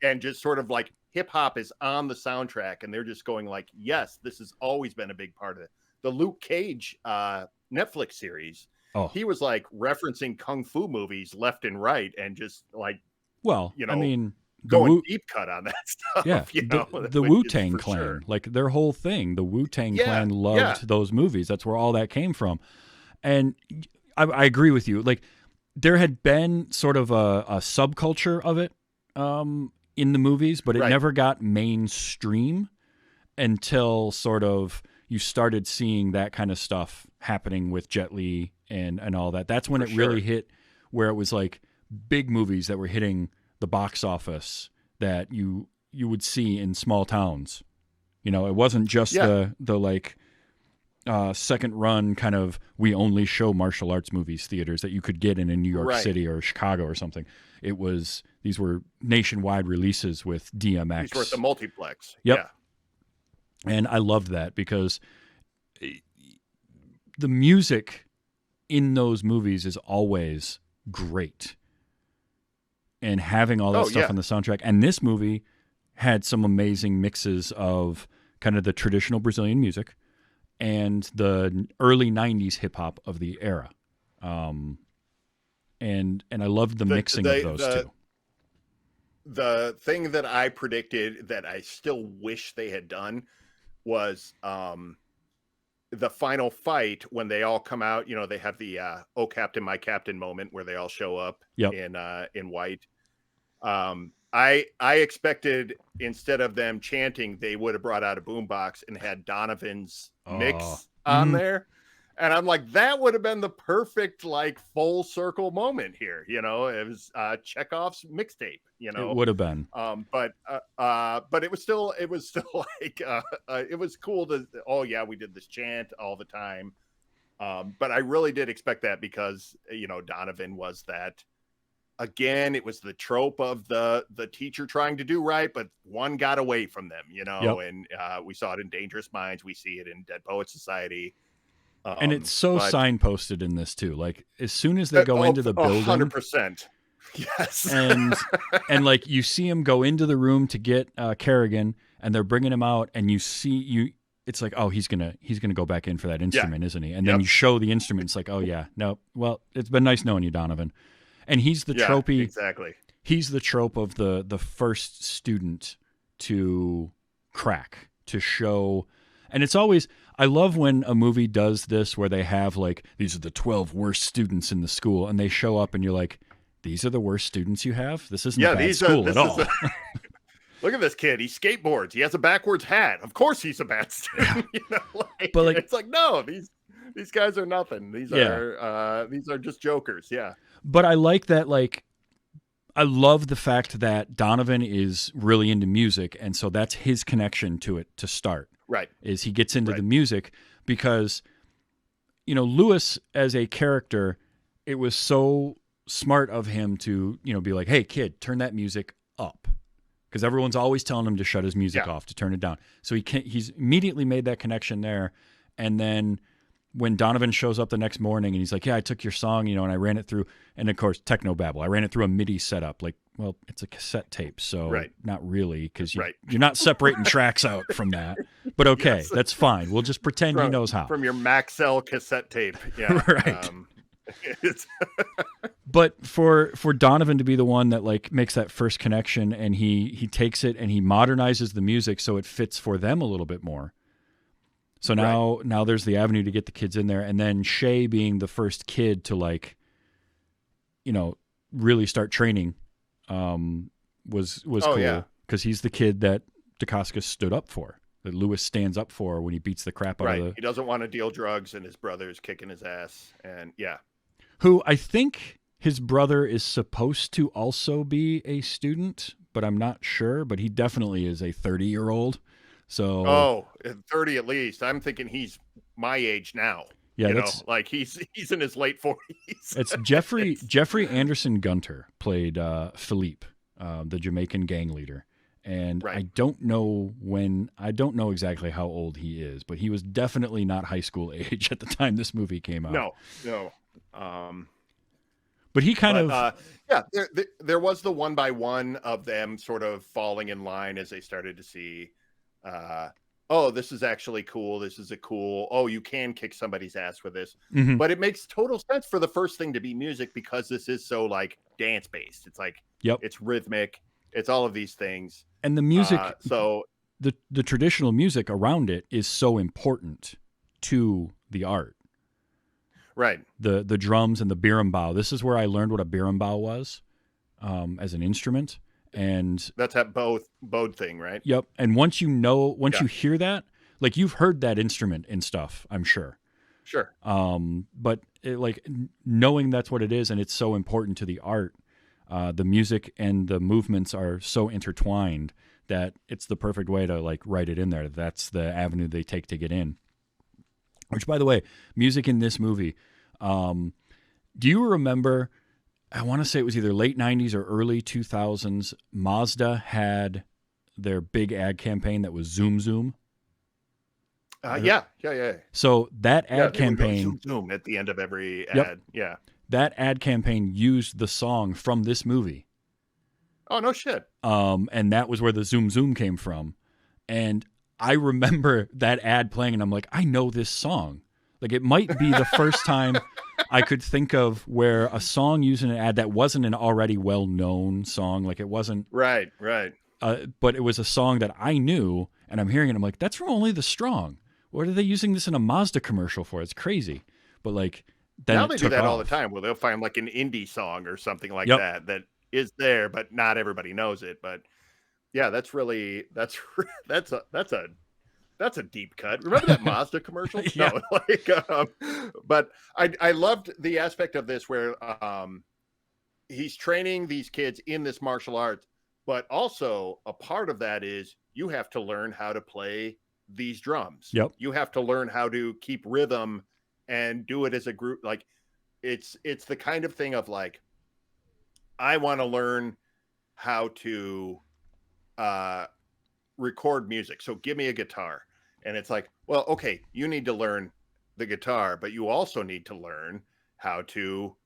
F: and just sort of like hip hop is on the soundtrack, and they're just going like, yes, this has always been a big part of it. The Luke Cage Netflix series, he was like referencing kung fu movies left and right, and just like,
E: well, I mean,
F: going deep cut on that stuff.
E: Yeah, the Wu-Tang Clan,
F: sure.
E: like their whole thing, the Wu-Tang Clan
F: Yeah.
E: loved those movies. That's where all that came from. And I agree with you. Like there had been sort of a subculture of it in the movies, but it never got mainstream until sort of you started seeing that kind of stuff happening with Jet Li and all that. That's when really hit, where it was like big movies that were hitting the box office that you would see in small towns. You know, it wasn't just the like second run kind of, we only show martial arts movies theaters that you could get in New York City or Chicago or something. It was, these were nationwide releases with DMX.
F: These were at the multiplex.
E: Yep.
F: Yeah.
E: And I loved that because the music in those movies is always great. And having all that stuff on the soundtrack. And this movie had some amazing mixes of kind of the traditional Brazilian music and the early 90s hip hop of the era. And I loved the mixing of those two.
F: The thing that I predicted that I still wish they had done was the final fight when they all come out. You know, they have the "Oh Captain, My Captain" moment where they all show up in white. I expected, instead of them chanting, they would have brought out a boombox and had Donovan's mix on there. And I'm like, that would have been the perfect, like, full circle moment here. You know, it was Chekhov's mixtape, you know,
E: it would have been.
F: But it was still like, it was cool to, we did this chant all the time. But I really did expect that because, you know, Donovan was that. Again, it was the trope of the teacher trying to do right, but one got away from them, you know, and we saw it in Dangerous Minds. We see it in Dead Poets Society.
E: And it's so signposted in this too. Like as soon as they go into the building,
F: 100%. Yes.
E: and like you see him go into the room to get Kerrigan, and they're bringing him out, and it's like, oh, he's gonna go back in for that instrument, isn't he? And then you show the instrument. It's like, oh yeah, no. Well, it's been nice knowing you, Donovan. And he's the tropey.
F: Exactly.
E: He's the trope of the first student to crack, to show. And it's always, I love when a movie does this where they have like, these are the 12 worst students in the school, and they show up and you're like, these are the worst students you have? This isn't a bad school at all.
F: Look at this kid. He skateboards. He has a backwards hat. Of course he's a bad student. You know,
E: but like,
F: it's like, no, these guys are nothing. These are just jokers. Yeah.
E: But I like that, like, I love the fact that Donovan is really into music, and so that's his connection to it to start.
F: Right.
E: Is he gets into the music because, you know, Lewis as a character, it was so smart of him to, you know, be like, hey, kid, turn that music up. Because everyone's always telling him to shut his music off, to turn it down. So he's immediately made that connection there. And then when Donovan shows up the next morning and he's like, yeah, I took your song, you know, and I ran it through, and of course, technobabble. I ran it through a MIDI setup. Like, well, it's a cassette tape, so not really, because you're not separating tracks out from that. But okay, that's fine. We'll just pretend he knows how.
F: From your Maxell cassette tape. Yeah.
E: Right. But for Donovan to be the one that like makes that first connection, and he takes it and he modernizes the music so it fits for them a little bit more. So now there's the avenue to get the kids in there. And then Shay being the first kid to like, you know, really start training was cool. Because he's the kid that Dacascos stood up for, that Lewis stands up for when he beats the crap out of the...
F: He doesn't want to deal drugs, and his brother's kicking his ass. And
E: who I think his brother is supposed to also be a student, but I'm not sure. But he definitely is a 30-year-old. So
F: 30 at least. I'm thinking he's my age now.
E: Yeah,
F: that's like he's in his late 40s.
E: It's Jeffrey Anderson Gunter played Philippe, the Jamaican gang leader. And I don't know exactly how old he is, but he was definitely not high school age at the time this movie came out.
F: No.
E: But he kind of
F: there was the one by one of them sort of falling in line as they started to see this is actually cool. This is you can kick somebody's ass with this. Mm-hmm. But it makes total sense for the first thing to be music, because this is so like dance based. It's like, it's rhythmic. It's all of these things.
E: And the music,
F: So
E: the traditional music around it is so important to the art.
F: right.
E: The drums and the berimbau. This is where I learned what a berimbau was as an instrument. And
F: That's that bowed thing, right?
E: yep. And once you hear that, like you've heard that instrument and stuff, I'm sure.
F: Sure.
E: But knowing that's what it is and it's so important to the art, the music and the movements are so intertwined that it's the perfect way to like write it in there. That's the avenue they take to get in. Which, by the way, music in this movie, do you remember, I want to say it was either late 90s or early 2000s, Mazda had their big ad campaign that was Zoom Zoom?
F: Yeah.
E: So that ad
F: They would go
E: campaign,
F: zoom, zoom at the end of every
E: Yep.
F: ad. Yeah.
E: that ad campaign used the song from this movie.
F: Oh, no shit.
E: And that was where the Zoom Zoom came from. And I remember that ad playing and I'm like, I know this song. Like it might be the first time I could think of where a song using an ad that wasn't an already well-known song. Like it wasn't,
F: Right.
E: but it was a song that I knew and I'm hearing it. I'm like, that's from Only the Strong. What are they using this in a Mazda commercial for? It's crazy. But like, then
F: Now
E: it
F: they do
E: took
F: that all the
E: off.
F: time. Well, they'll find like an indie song or something like
E: Yep.
F: that is there, but not everybody knows it. But yeah, that's a deep cut. Remember that Mazda commercial?
E: Yeah.
F: No, but I loved the aspect of this where he's training these kids in this martial arts, but also a part of that is you have to learn how to play these drums.
E: Yep.
F: You have to learn how to keep rhythm and do it as a group. Like it's the kind of thing of like, I want to learn how to record music. So give me a guitar. And it's like, well, okay, you need to learn the guitar, but you also need to learn how to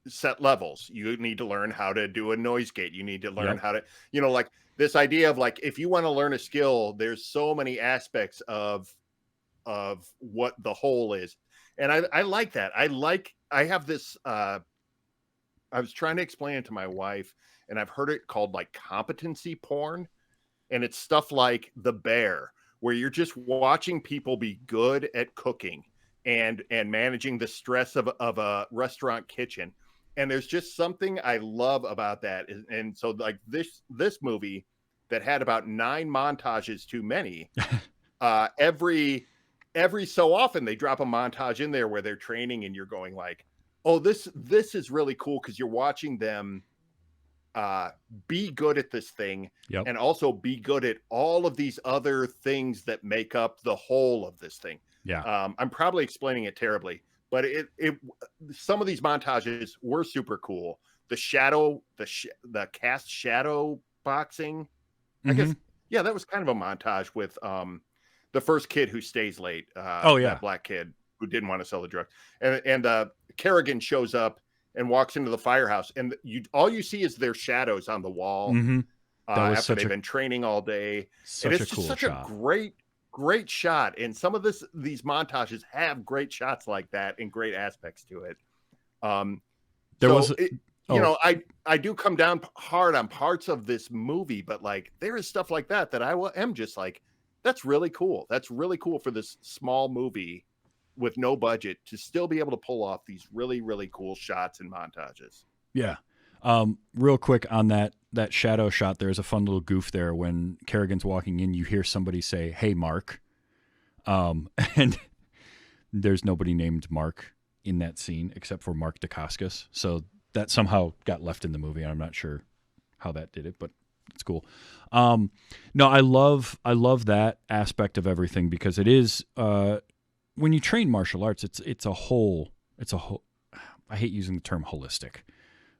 F: set levels. You need to learn how to do a noise gate. You need to learn how to, like this idea of like, if you want to learn a skill, there's so many aspects of what the whole is. And I like that. I have this, I was trying to explain it to my wife and I've heard it called like competency porn. And it's stuff like The Bear, where you're just watching people be good at cooking and managing the stress of a restaurant kitchen. And there's just something I love about that. And so like this movie that had about 9 montages too many, every so often they drop a montage in there where they're training and you're going like, oh, this is really cool because you're watching them be good at this thing.
E: Yep.
F: And also be good at all of these other things that make up the whole of this thing.
E: Yeah.
F: I'm probably explaining it terribly, but it some of these montages were super cool. The cast shadow boxing, I guess. Yeah, that was kind of a montage with the first kid who stays late. That black kid who didn't want to sell the drugs, and Kerrigan shows up and walks into the firehouse, and all you see is their shadows on the wall. After they've been training all day.
E: Such a cool shot.
F: A great shot. And some of these montages have great shots like that and great aspects to it. I do come down hard on parts of this movie, but like there is stuff like that I am just like, that's really cool. That's really cool for this small movie with no budget to still be able to pull off these really, really cool shots and montages.
E: Yeah. Real quick on that shadow shot, there's a fun little goof there. When Kerrigan's walking in, you hear somebody say, "Hey, Mark." And there's nobody named Mark in that scene except for Mark Dacascos. So that somehow got left in the movie. I'm not sure how that did it, but it's cool. No, I love that aspect of everything because it is, when you train martial arts, it's a whole, I hate using the term holistic,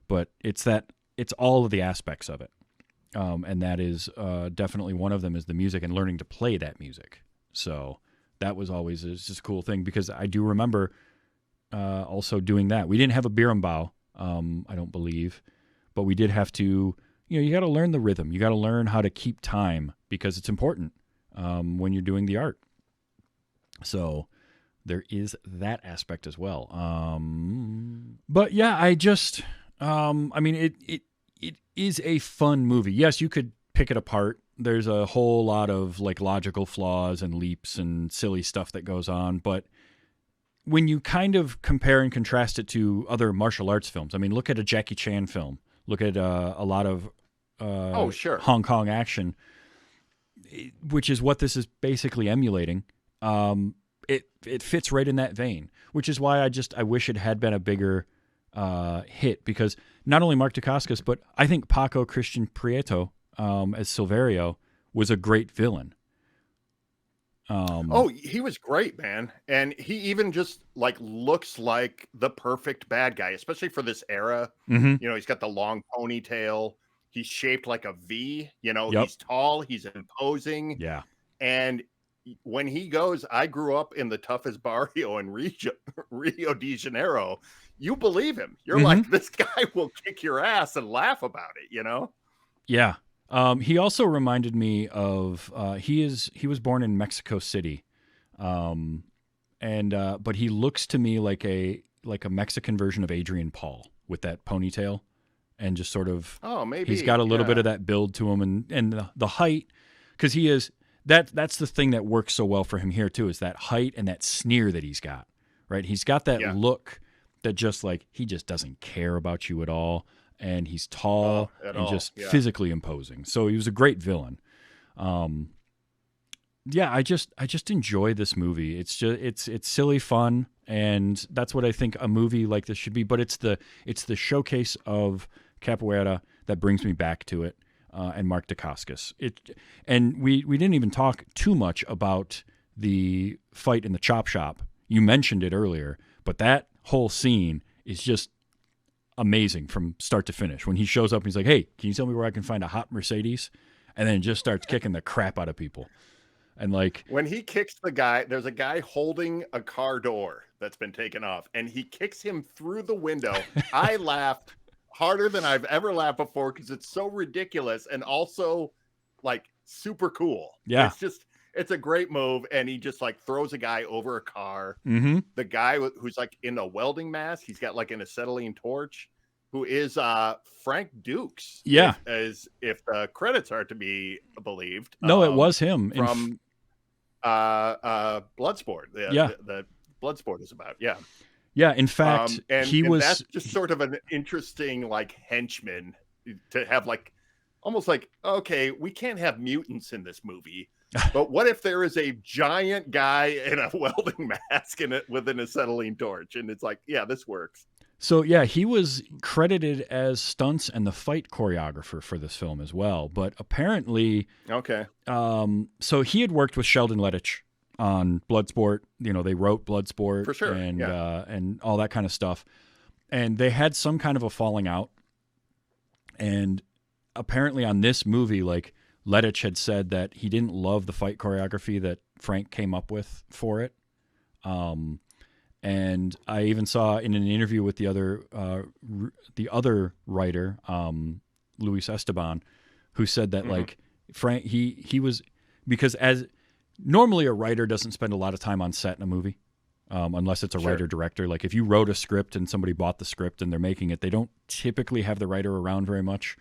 E: but it's all of the aspects of it. And that is definitely one of them is the music and learning to play that music. So that was always just a cool thing because I do remember also doing that. We didn't have a berimbau, I don't believe, but we did have to, you got to learn the rhythm. You got to learn how to keep time because it's important when you're doing the art. So there is that aspect as well. But yeah, I just, I mean, it is a fun movie. Yes, you could pick it apart. There's a whole lot of like logical flaws and leaps and silly stuff that goes on, but when you kind of compare and contrast it to other martial arts films, I mean, look at a Jackie Chan film. Look at a lot of
F: sure.
E: Hong Kong action, which is what this is basically emulating. It fits right in that vein, which is why I wish it had been a bigger hit, because not only Mark Dacascos, but I think Paco Christian Prieto as Silverio was a great villain.
F: He was great, man. And he even just like looks like the perfect bad guy, especially for this era.
E: Mhm.
F: You know, he's got the long ponytail. He's shaped like a V. You know,
E: Yep.
F: he's tall. He's imposing.
E: Yeah.
F: And when he goes, I grew up in the toughest barrio in Rio de Janeiro. You believe him. You're like, this guy will kick your ass and laugh about it, you know?
E: Yeah. He also reminded me of he was born in Mexico City, but he looks to me like a Mexican version of Adrian Paul with that ponytail and just sort of
F: maybe
E: he's got a little bit of that build to him and the height, because he is that's the thing that works so well for him here too, is that height and that sneer that he's got, right? He's got that look that just like he just doesn't care about you at all. And he's tall and just physically imposing. So he was a great villain. I just enjoy this movie. It's just it's silly fun, and that's what I think a movie like this should be. But it's the showcase of Capoeira that brings me back to it, and Mark Dacascos. And we didn't even talk too much about the fight in the chop shop. You mentioned it earlier, but that whole scene is just amazing from start to finish. When he shows up and he's like, hey, can you tell me where I can find a hot Mercedes? And then just starts kicking the crap out of people. And like
F: when he kicks the guy, there's a guy holding a car door that's been taken off, and he kicks him through the window. I laughed harder than I've ever laughed before because it's so ridiculous and also like super cool.
E: Yeah.
F: It's a great move, and he just like throws a guy over a car.
E: Mm-hmm.
F: The guy who's like in a welding mask, he's got like an acetylene torch, who is Frank Dukes.
E: Yeah,
F: if the credits are to be believed.
E: No, it was him
F: from Bloodsport. The Bloodsport is about. Yeah.
E: Yeah. In fact,
F: and that's just sort of an interesting like henchman to have, like almost like, okay, we can't have mutants in this movie. But what if there is a giant guy in a welding mask with an acetylene torch? And it's like, yeah, this works.
E: So, yeah, he was credited as stunts and the fight choreographer for this film as well. But apparently, so he had worked with Sheldon Lettich on Bloodsport. You know, they wrote Bloodsport
F: for sure,
E: and all that kind of stuff. And they had some kind of a falling out. And apparently on this movie, like, Lettich had said that he didn't love the fight choreography that Frank came up with for it. And I even saw in an interview with the other writer, Luis Esteban, who said that like Frank, he was, because as normally a writer doesn't spend a lot of time on set in a movie, unless it's a writer director. Like if you wrote a script and somebody bought the script and they're making it, they don't typically have the writer around very much.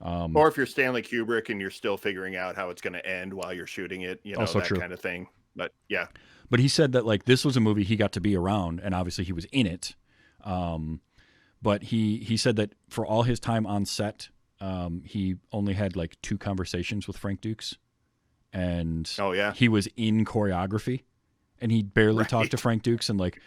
F: Or if you're Stanley Kubrick and you're still figuring out how it's going to end while you're shooting it, you know,
E: also
F: that
E: true.
F: kind of thing. But yeah.
E: But he said that like this was a movie he got to be around, and obviously he was in it. But he said that for all his time on set, he only had like 2 conversations with Frank Dukes, and he was in choreography, and he barely talked to Frank Dukes, and like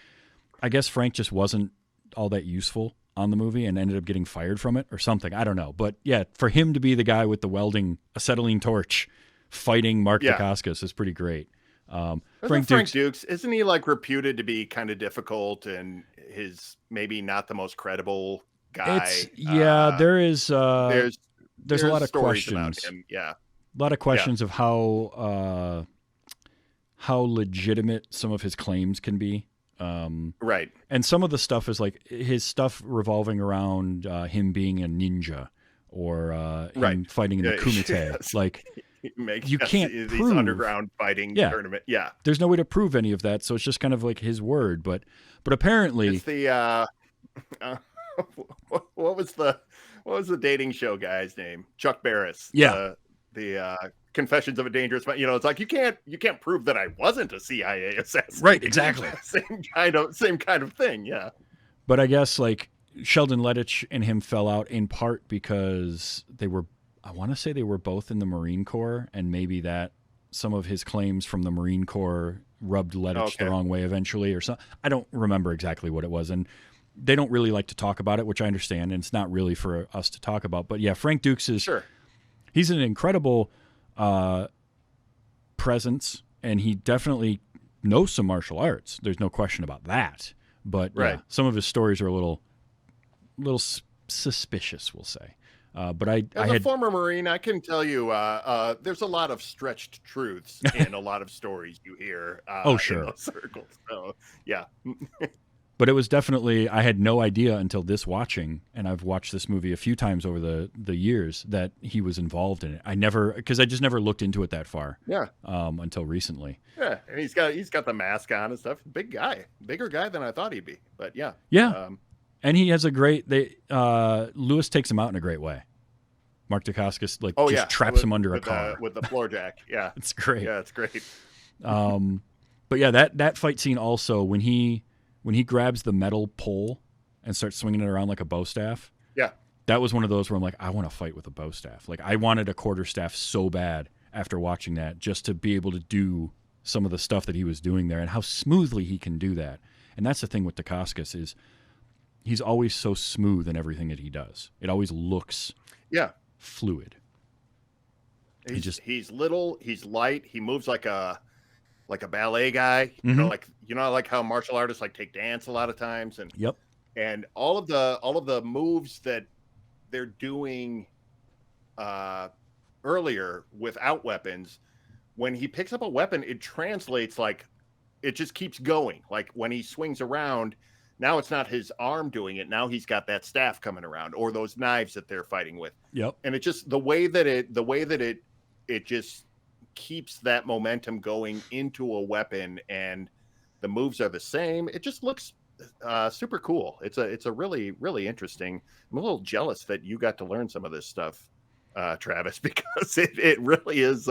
E: I guess Frank just wasn't all that useful on the movie and ended up getting fired from it or something. I don't know. But yeah, for him to be the guy with the welding acetylene torch fighting Mark Dacascos is pretty great.
F: Frank Dukes, isn't he like reputed to be kind of difficult and his maybe not the most credible guy?
E: There's a lot of questions
F: about him. Yeah.
E: A lot of questions of how legitimate some of his claims can be.
F: Right.
E: And some of the stuff is like his stuff revolving around him being a ninja or him fighting in the Kumite.
F: Yes.
E: Like you can't
F: these
E: prove
F: underground fighting tournament. Yeah.
E: There's no way to prove any of that, so it's just kind of like his word. But apparently
F: it's the what was the what was the dating show guy's name? Chuck Barris.
E: Yeah.
F: The Confessions of a Dangerous Man. You know, it's like you can't prove that I wasn't a CIA assassin.
E: Right, exactly.
F: same kind of thing. Yeah.
E: But I guess like Sheldon Lettich and him fell out in part because I want to say they were both in the Marine Corps, and maybe that some of his claims from the Marine Corps rubbed Lettich the wrong way eventually, or something. I don't remember exactly what it was, and they don't really like to talk about it, which I understand, and it's not really for us to talk about. But yeah, Frank Dukes is he's an incredible presence, and he definitely knows some martial arts. There's no question about that. But yeah, some of his stories are a little suspicious, we'll say. But I
F: as
E: had
F: a former Marine, I can tell you there's a lot of stretched truths in a lot of stories you hear.
E: Oh, sure.
F: In those circles. So yeah.
E: But it was definitely, I had no idea until this watching, and I've watched this movie a few times over the years, that he was involved in it. Because I just never looked into it that far.
F: Yeah.
E: Until recently.
F: Yeah, and he's got the mask on and stuff. Big guy, bigger guy than I thought he'd be. But yeah.
E: Yeah. And he has a great, Lewis takes him out in a great way. Mark Dacascos traps him under a car.
F: With the floor jack. Yeah.
E: It's great.
F: Yeah, it's great.
E: But yeah, that fight scene also, when he grabs the metal pole and starts swinging it around like a bow staff.
F: Yeah.
E: That was one of those where I'm like, I want to fight with a bow staff. Like, I wanted a quarterstaff so bad after watching that, just to be able to do some of the stuff that he was doing there and how smoothly he can do that. And that's the thing with Dacascos is he's always so smooth in everything that he does. It always looks fluid.
F: He's little, he's light, he moves like a ballet guy. You know, like how martial artists like take dance a lot of times, and all of the moves that they're doing earlier without weapons, when he picks up a weapon, it translates, like it just keeps going. Like when he swings around, now it's not his arm doing it. Now he's got that staff coming around, or those knives that they're fighting with.
E: Yep.
F: And it just the way that it just keeps that momentum going into a weapon, and the moves are the same. It just looks super cool. It's a really, really interesting. I'm a little jealous that you got to learn some of this stuff, Travis, because it really is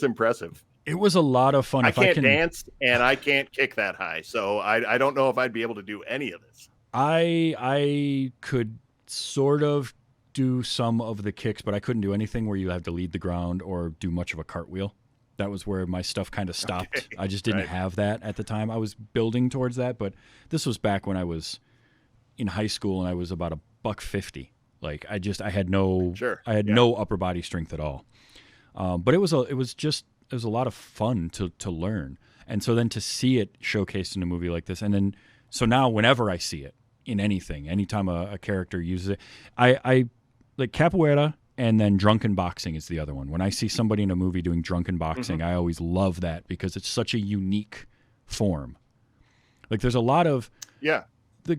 F: impressive.
E: It was a lot of fun.
F: I can't dance and I can't kick that high, so I don't know if I'd be able to do any of this.
E: I could sort of do some of the kicks, but I couldn't do anything where you have to lead the ground or do much of a cartwheel. That was where my stuff kind of stopped. Okay, I just didn't have that at the time. I was building towards that, but this was back when I was in high school and I was about $150. Like I had no upper body strength at all. But it was a lot of fun to learn. And so then to see it showcased in a movie like this, and then so now whenever I see it in anything, anytime a character uses it, I like Capoeira, and then Drunken Boxing is the other one. When I see somebody in a movie doing Drunken Boxing, I always love that because it's such a unique form. Like there's a lot of the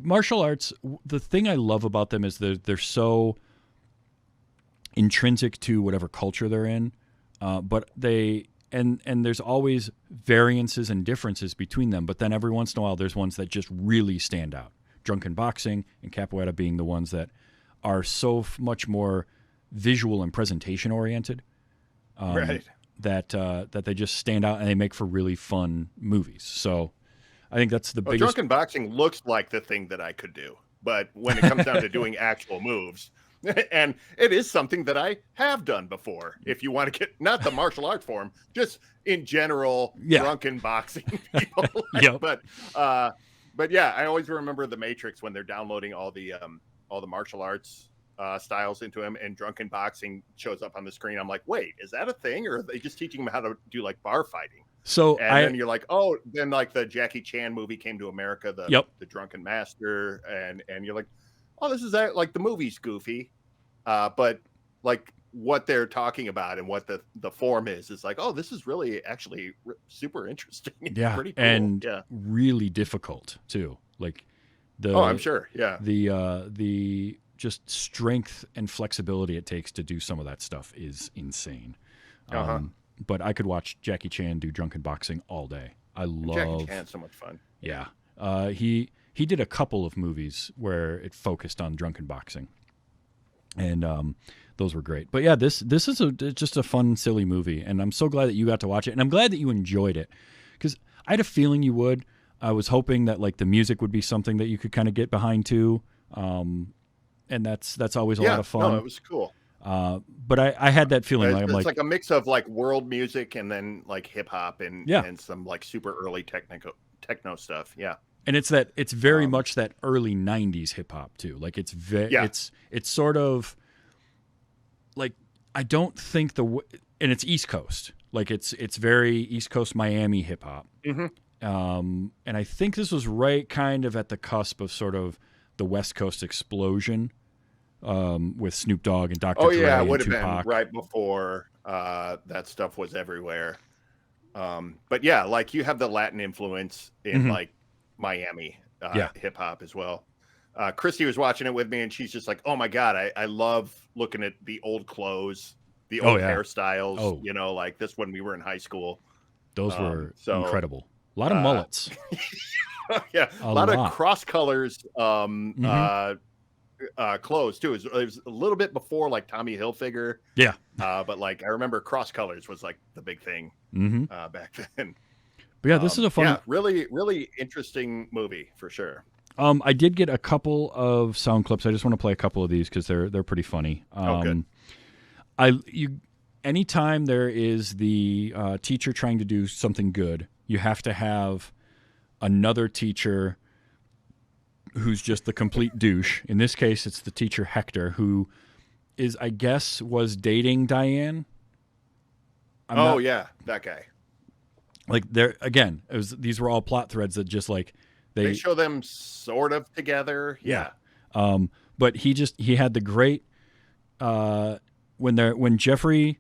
E: martial arts. The thing I love about them is they're so intrinsic to whatever culture they're in, but they. And there's always variances and differences between them, but then every once in a while there's ones that just really stand out. Drunken Boxing and Capoeira being the ones that are so much more visual and presentation oriented, that they just stand out and they make for really fun movies. So I think that's the biggest.
F: Drunken Boxing looks like the thing that I could do, but when it comes down to doing actual moves, and it is something that I have done before. If you want to get not the martial art form, just in general, drunken boxing people. But yeah, I always remember The Matrix when they're downloading all the martial arts styles into him, and Drunken Boxing shows up on the screen. I'm like, wait, is that a thing, or are they just teaching them how to do like bar fighting?
E: So
F: then you're like, oh, then like the Jackie Chan movie came to America, the Drunken Master, and you're like, oh, this is like the movie's goofy, but like what they're talking about and what the form is like, oh, this is really actually super interesting.
E: Yeah,
F: pretty cool.
E: And really difficult too. Like
F: I'm sure. Yeah,
E: the just strength and flexibility it takes to do some of that stuff is insane. But I could watch Jackie Chan do Drunken Boxing all day. I love
F: Jackie Chan's so much fun.
E: Yeah, he did a couple of movies where it focused on Drunken Boxing. And those were great. But yeah, this is just a fun, silly movie, and I'm so glad that you got to watch it, and I'm glad that you enjoyed it, because I had a feeling you would. I was hoping that like the music would be something that you could kind of get behind too, and that's always a lot of fun.
F: No, it was cool.
E: But I had that feeling.
F: It's like a mix of like world music and then like hip hop and some like super early techno stuff. Yeah.
E: And it's very much that early 90s hip hop too. Like it's sort of like, I don't think and it's East Coast. Like it's very East Coast Miami hip hop.
F: Mm-hmm.
E: And I think this was right kind of at the cusp of sort of the West Coast explosion with Snoop Dogg and Dr. Dre.
F: It would have
E: Tupac.
F: been right before that stuff was everywhere. But yeah, like you have the Latin influence in like Miami hip hop as well. Christy was watching it with me, and she's just like, "Oh my god, I love looking at the old clothes, the old hairstyles.
E: Oh.
F: You know, like this when we were in high school.
E: Those were incredible. A lot of mullets.
F: Yeah, a lot of cross colors clothes too. It was a little bit before like Tommy Hilfiger.
E: Yeah,
F: but like I remember cross colors was like the big thing back then.
E: But yeah, this is a fun,
F: really, really interesting movie for sure.
E: I did get a couple of sound clips. I just want to play a couple of these because they're pretty funny.
F: Good.
E: Anytime there is the teacher trying to do something good, you have to have another teacher who's just the complete douche. In this case, it's the teacher Hector, who is, I guess, was dating Diane.
F: That guy.
E: Like there again, these were all plot threads that just like
F: they show them sort of together. Yeah.
E: But he had the great when Jeffrey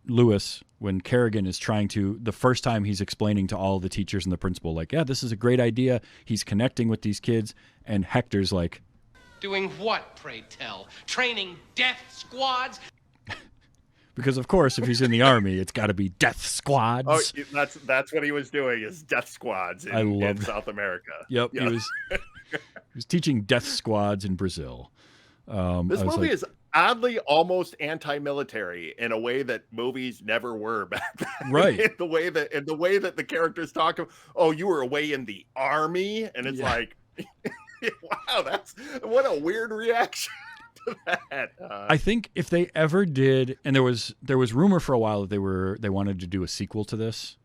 E: Lewis, when Kerrigan is trying to, the first time he's explaining to all the teachers and the principal, like, yeah, this is a great idea. He's connecting with these kids, and Hector's like,
G: doing what, pray tell? Training death squads?
E: Because of course, if he's in the army, it's got to be death squads.
F: Oh, that's what he was doing, is death squads in South America.
E: Yep, he was teaching death squads in Brazil.
F: This movie is oddly almost anti-military in a way that movies never were back then.
E: Right.
F: in the way that the characters talk of, oh, you were away in the army, and it's like, wow, that's what a weird reaction. That.
E: I think if they ever did, and there was rumor for a while that they wanted to do a sequel to this.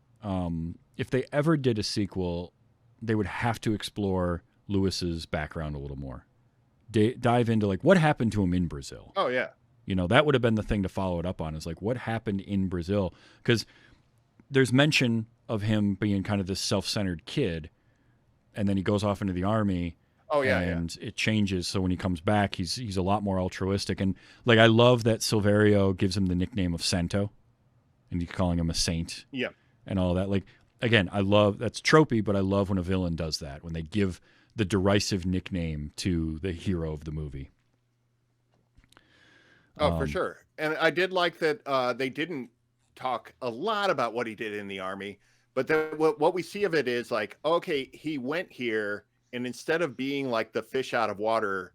E: If they ever did a sequel, they would have to explore Lewis's background a little more. Dive into like what happened to him in Brazil.
F: Oh yeah,
E: that would have been the thing to follow it up on. Is like what happened in Brazil, because there's mention of him being kind of this self-centered kid, and then he goes off into the army.
F: Oh yeah,
E: and it changes. So when he comes back, he's a lot more altruistic. And like I love that Silverio gives him the nickname of Santo, and he's calling him a saint.
F: Yeah,
E: and all that. Like again, I love that's tropey, but I love when a villain does that, when they give the derisive nickname to the hero of the movie.
F: Oh, for sure. And I did like that they didn't talk a lot about what he did in the army, but what we see of it is like, okay, he went here. And instead of being like the fish out of water,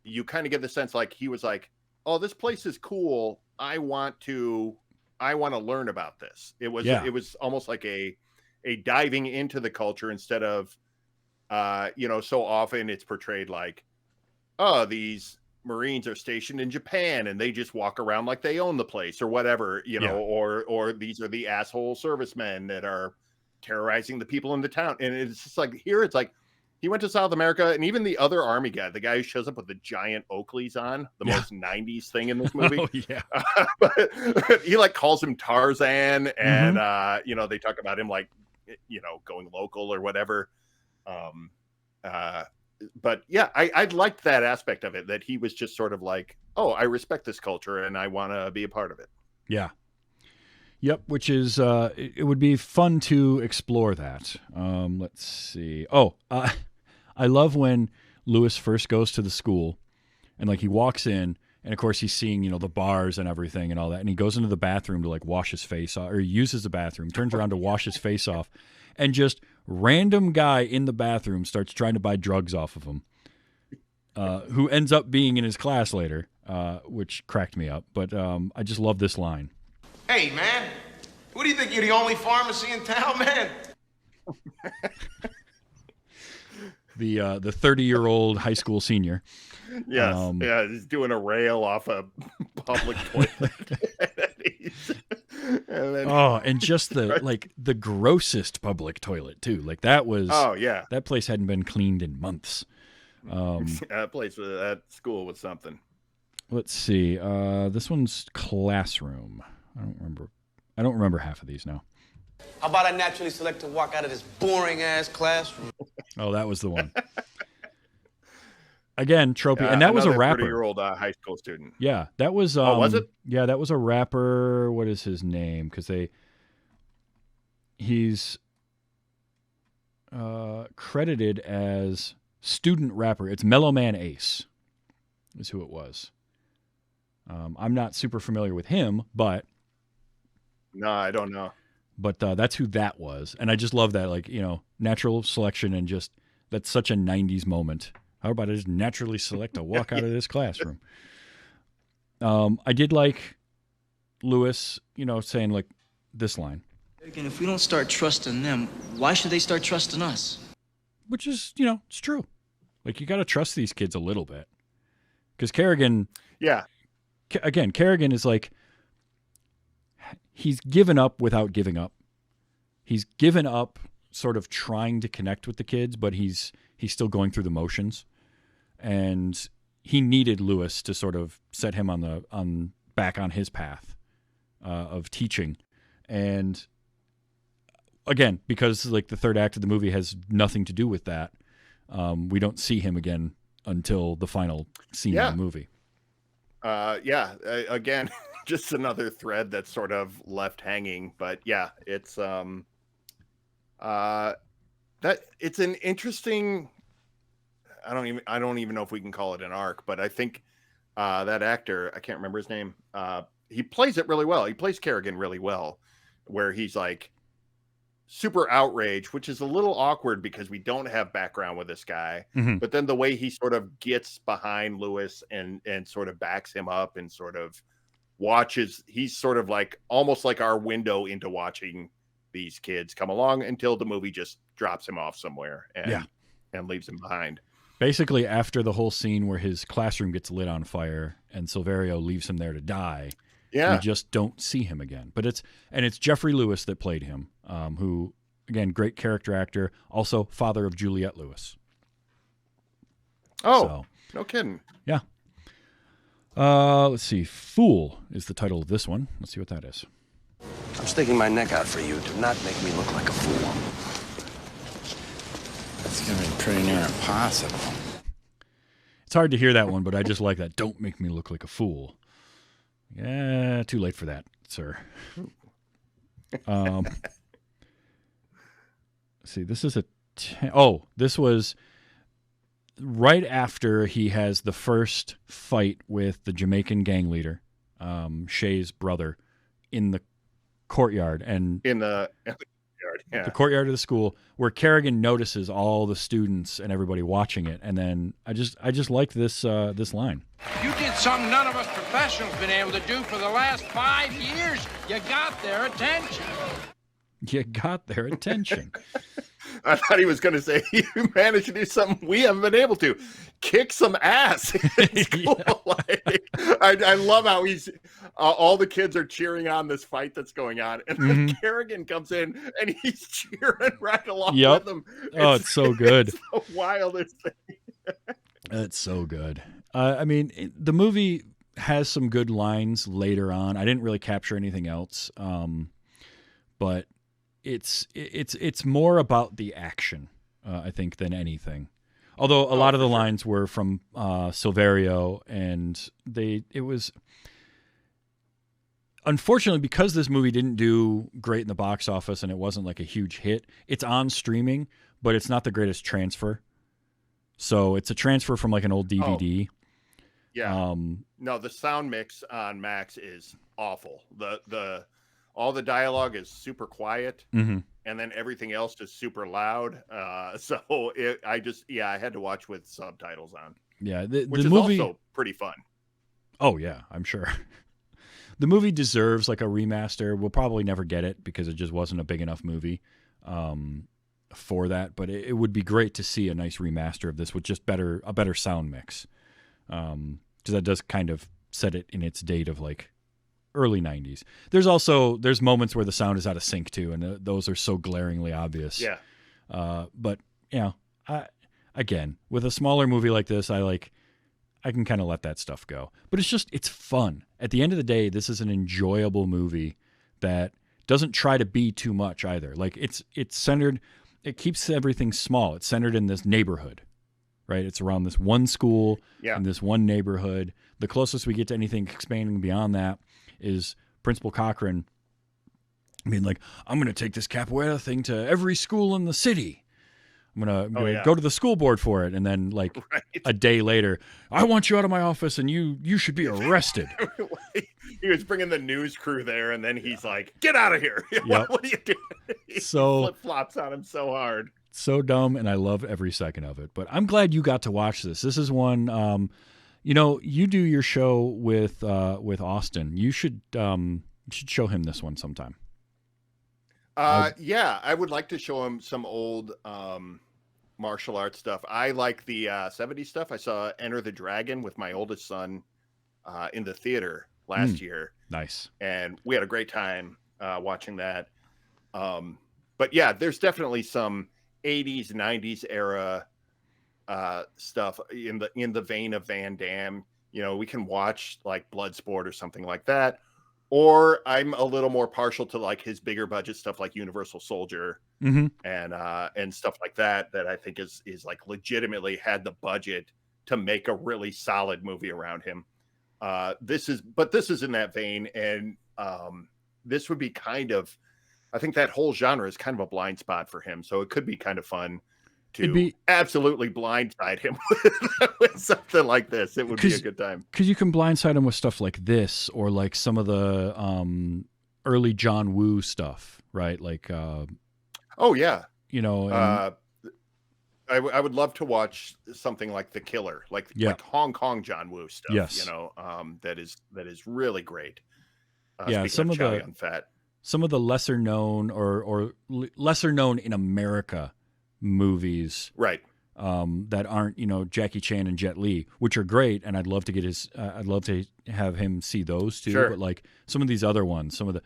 F: you kind of get the sense like he was like, "Oh, this place is cool. I want to learn about this." It was almost like a diving into the culture instead of, so often it's portrayed like, "Oh, these Marines are stationed in Japan and they just walk around like they own the place or whatever, or these are the asshole servicemen that are terrorizing the people in the town." And it's just like here, it's like. He went to South America, and even the other army guy, the guy who shows up with the giant Oakleys on, the most 90s thing in this movie.
E: Oh, yeah.
F: But he like calls him Tarzan, and they talk about him like, going local or whatever. But yeah, I liked that aspect of it, that he was just sort of like, oh, I respect this culture and I want to be a part of it.
E: Yeah. Yep, which is it would be fun to explore that. Let's see. I love when Lewis first goes to the school, and like he walks in, and of course he's seeing the bars and everything and all that, and he goes into the bathroom to like wash his face off, or he uses the bathroom, turns around to wash his face off, and just random guy in the bathroom starts trying to buy drugs off of him. who ends up being in his class later, which cracked me up. But I just love this line.
H: Hey, man, what do you think? You're the only pharmacy in town, man?
E: The 30-year-old high school senior.
F: Yes, he's doing a rail off a public toilet.
E: And just the grossest public toilet too. Like that was.
F: Oh yeah,
E: that place hadn't been cleaned in months.
F: That school was something.
E: Let's see. This one's classroom. I don't remember half of these now.
I: How about I naturally select to walk out of this boring ass classroom?
E: Oh, that was the one. Again, tropey, and that was a rapper.
F: 30-year-old high school student.
E: Yeah, that was.
F: Was it?
E: Yeah, that was a rapper. What is his name? Because he's credited as student rapper. It's Mellow Man Ace, is who it was. I'm not super familiar with him, but
F: no, I don't know.
E: But that's who that was, and I just love that, like, you know, natural selection, and just that's such a '90s moment. How about I just naturally select to walk out of this classroom? I did like Lewis, you know, saying like this line.
J: Again, if we don't start trusting them, why should they start trusting us?
E: Which is, you know, it's true. Like, you got to trust these kids a little bit. Because Kerrigan...
F: Yeah.
E: Again, Kerrigan is like... He's given up without giving up. He's given up sort of trying to connect with the kids, but he's still going through the motions. And he needed Lewis to sort of set him back on his path of teaching. And again, because like the third act of the movie has nothing to do with that, we don't see him again until the final scene of the movie.
F: Again, just another thread that's sort of left hanging. But yeah, it's that it's an interesting. I don't even know if we can call it an arc, but I think that actor, I can't remember his name. He plays it really well. He plays Kerrigan really well, where he's like super outraged, which is a little awkward because we don't have background with this guy.
E: Mm-hmm.
F: But then the way he sort of gets behind Lewis and sort of backs him up and sort of watches, he's sort of like almost like our window into watching these kids come along until the movie just drops him off somewhere and leaves him behind.
E: Basically, after the whole scene where his classroom gets lit on fire and Silverio leaves him there to die, we just don't see him again. But it's Jeffrey Lewis that played him, who, again, great character actor, also father of Juliette Lewis.
F: Oh, no kidding.
E: Yeah. Let's see. Fool is the title of this one. Let's see what that is.
B: I'm sticking my neck out for you. Do not make me look like a fool.
K: It's going to be pretty near impossible.
E: It's hard to hear that one, but I just like that. Don't make me look like a fool. Yeah, too late for that, sir. Let's see, this is this was right after he has the first fight with the Jamaican gang leader, Shay's brother, in the courtyard. And
F: in the
E: courtyard of the school, where Kerrigan notices all the students and everybody watching it, and then I just liked this line.
A: You did something none of us professionals been able to do for the last 5 years. You got their attention.
E: You got their attention.
F: I thought he was going to say you managed to do something we haven't been able to. Kick some ass. It's cool. I love how he's all the kids are cheering on this fight that's going on, and then Kerrigan comes in and he's cheering right along with them.
E: It's so good.
F: It's the wildest thing.
E: It's so good. I mean, the movie has some good lines later on. I didn't really capture anything else, but it's more about the action, I think, than anything. Although a lot of the lines were from Silverio, and it was unfortunately, because this movie didn't do great in the box office and it wasn't like a huge hit. It's on streaming, but it's not the greatest transfer. So it's a transfer from like an old DVD.
F: Yeah. No, the sound mix on Max is awful. All the dialogue is super quiet, and then everything else is super loud. I had to watch with subtitles on.
E: Yeah,
F: which
E: the
F: is
E: movie
F: also pretty fun.
E: Oh yeah, I'm sure. The movie deserves like a remaster. We'll probably never get it because it just wasn't a big enough movie for that. But it would be great to see a nice remaster of this with just a better sound mix, because that does kind of set it in its date of like early 90s. There's moments where the sound is out of sync too, and those are so glaringly obvious.
F: Yeah.
E: But again, with a smaller movie like this, I can kind of let that stuff go. But it's fun. At the end of the day, this is an enjoyable movie that doesn't try to be too much either. Like it's centered, it keeps everything small. It's centered in this neighborhood, right? It's around this one school in this one neighborhood. The closest we get to anything expanding beyond that is Principal Cochran being like, I'm going to take this capoeira thing to every school in the city. I'm gonna go to the school board for it, and then like a day later, I want you out of my office, and you should be arrested.
F: He was bringing the news crew there, and then he's like, "Get out of here! What are you doing?" He flip flops on him so hard,
E: so dumb, and I love every second of it. But I'm glad you got to watch this. This is one, you do your show with Austin. You should show him this one sometime.
F: Yeah, I would like to show him some old martial arts stuff. I like the 70s stuff. I saw Enter the Dragon with my oldest son in the theater last year.
E: Nice.
F: And we had a great time watching that. But yeah, there's definitely some 80s, 90s era stuff in the vein of Van Damme. We can watch like Bloodsport or something like that. Or I'm a little more partial to like his bigger budget stuff like Universal Soldier and stuff like that I think is like legitimately had the budget to make a really solid movie around him. This is in that vein, and this would be I think that whole genre is kind of a blind spot for him, so it could be kind of fun to absolutely blindside him with something like this. It would be a good time.
E: Because you can blindside him with stuff like this, or like some of the early John Woo stuff, right? Like,
F: oh yeah,
E: I
F: would love to watch something like The Killer, like Hong Kong John Woo stuff.
E: Yes,
F: that is really great.
E: Some of the lesser known or lesser known in America movies,
F: right,
E: that aren't Jackie Chan and Jet Li, which are great, and I'd love to have him see those too.
F: Sure.
E: But like some of these other ones, some of the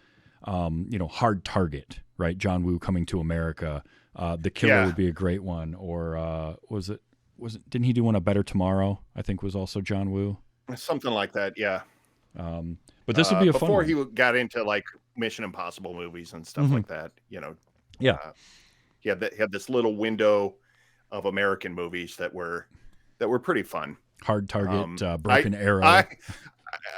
E: Hard Target, right? John Woo Coming to America, The Killer would be a great one. Or was it didn't he do one, A Better Tomorrow? I think was also John Woo,
F: something like that. Yeah.
E: But this would be a fun
F: before
E: one.
F: he got into like Mission Impossible movies and stuff like that. He had this little window of American movies that were pretty fun.
E: Hard Target, Broken Arrow.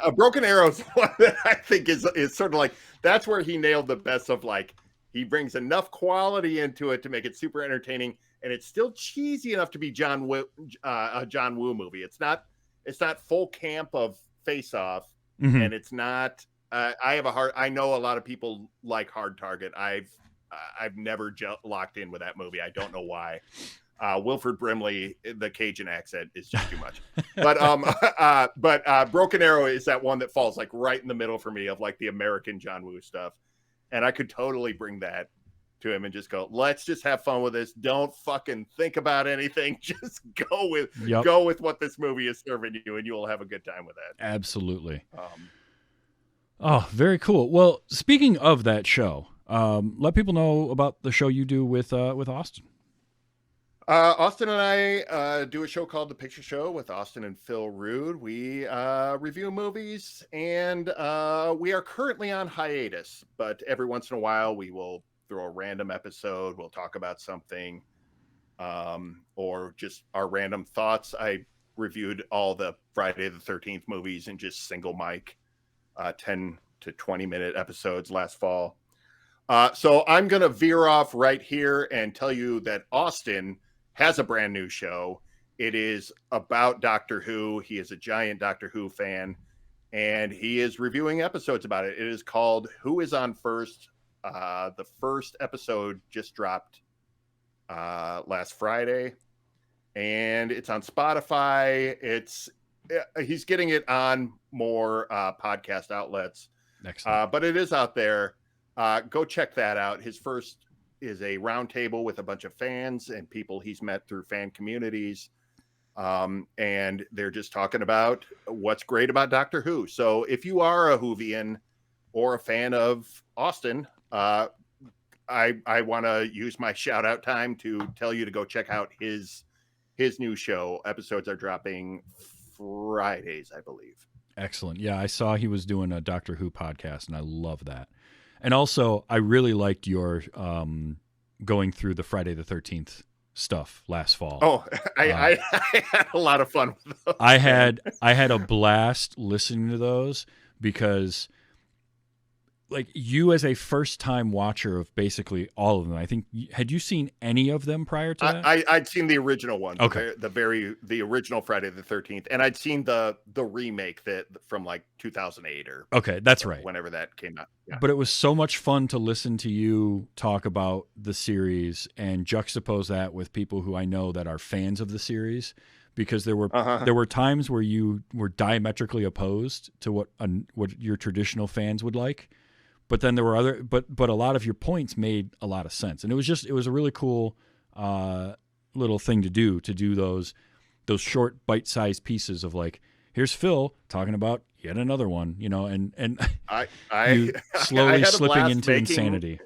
F: A Broken Arrow is one that I think is sort of like, that's where he nailed the best of, like, he brings enough quality into it to make it super entertaining, and it's still cheesy enough to be a John Woo movie. It's not full camp of Face Off, and it's not. I know a lot of people like Hard Target. I've never locked in with that movie. I don't know why. Wilford Brimley, the Cajun accent is just too much. But Broken Arrow is that one that falls like right in the middle for me of like the American John Woo stuff. And I could totally bring that to him and just go, let's just have fun with this. Don't fucking think about anything. Just go with what this movie is serving you, and you will have a good time with that.
E: Absolutely. Oh, very cool. Well, speaking of that show, let people know about the show you do with Austin.
F: Austin and I do a show called The Picture Show with Austin and Phil Rood. We review movies, and we are currently on hiatus, but every once in a while we will throw a random episode. We'll talk about something, or just our random thoughts. I reviewed all the Friday the 13th movies in just single mic, 10 to 20 minute episodes last fall. So I'm going to veer off right here and tell you that Austin has a brand new show. It is about Doctor Who. He is a giant Doctor Who fan, and he is reviewing episodes about it. It is called Who is on First. The first episode just dropped last Friday, and it's on Spotify. He's getting it on more podcast outlets.
E: Excellent.
F: But it is out there. Go check that out. His first is a roundtable with a bunch of fans and people he's met through fan communities. And they're just talking about what's great about Doctor Who. So if you are a Whovian or a fan of Austin, I want to use my shout out time to tell you to go check out his new show. Episodes are dropping Fridays, I believe.
E: Excellent. Yeah, I saw he was doing a Doctor Who podcast, and I love that. And also, I really liked your going through the Friday the 13th stuff last fall.
F: Oh, I had a lot of fun with those.
E: I had a blast listening to those because, like, you as a first-time watcher of basically all of them, I think, had you seen any of them prior to that?
F: I'd seen the original one,
E: okay,
F: the original Friday the 13th, and I'd seen the remake that from like 2008 or
E: okay, that's right,
F: whenever that came out. Yeah.
E: But it was so much fun to listen to you talk about the series and juxtapose that with people who I know that are fans of the series, because there were times where you were diametrically opposed to what your traditional fans would like. But then there were but a lot of your points made a lot of sense, and it was a really cool little thing to do those short bite-sized pieces of, like, here's Phil talking about yet another one, and you slowly slipping into insanity.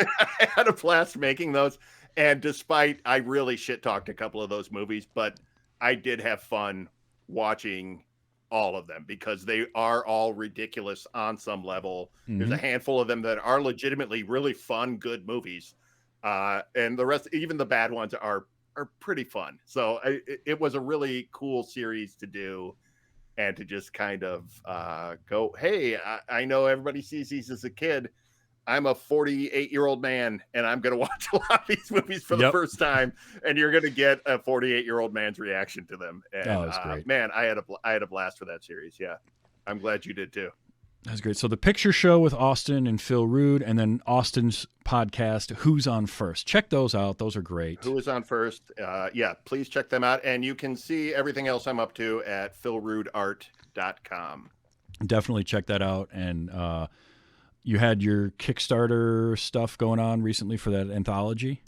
F: I had a blast making those, and despite I really shit talked a couple of those movies, but I did have fun watching all of them because they are all ridiculous on some level. Mm-hmm. There's a handful of them that are legitimately really fun, good movies. And the rest, even the bad ones, are pretty fun. So it was a really cool series to do, and to just kind of go, hey, I know everybody sees these as a kid. I'm a 48-year-old man, and I'm going to watch a lot of these movies for the first time, and you're going to get a 48-year-old man's reaction to them. And,
E: that's great.
F: Man, I had a blast for that series. Yeah, I'm glad you did too.
E: That's great. So the picture show with Austin and Phil Rood, and then Austin's podcast, Who's on First. Check those out. Those are great.
F: Who is on First? Yeah, please check them out. And you can see everything else I'm up to at philroodart.com.
E: Definitely check that out. And you had your Kickstarter stuff going on recently for that anthology?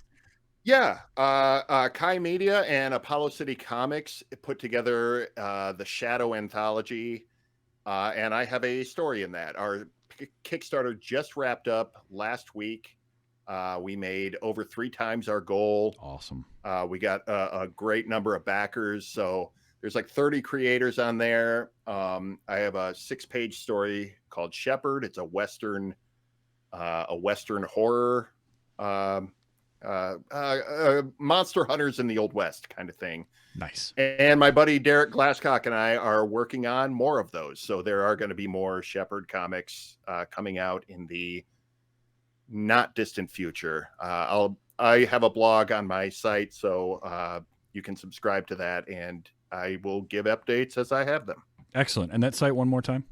F: Yeah. Kai Media and Apollo City Comics put together the Shadow Anthology. And I have a story in that. Our Kickstarter just wrapped up last week. We made over 3 times our goal.
E: Awesome.
F: We got a great number of backers. So there's like 30 creators on there. I have a 6-page story called Shepherd. It's a Western horror, monster hunters in the Old West kind of thing.
E: Nice.
F: And my buddy Derek Glasscock and I are working on more of those. So there are going to be more Shepherd comics coming out in the not distant future. I have a blog on my site, so you can subscribe to that, and I will give updates as I have them.
E: Excellent. And that site one more time?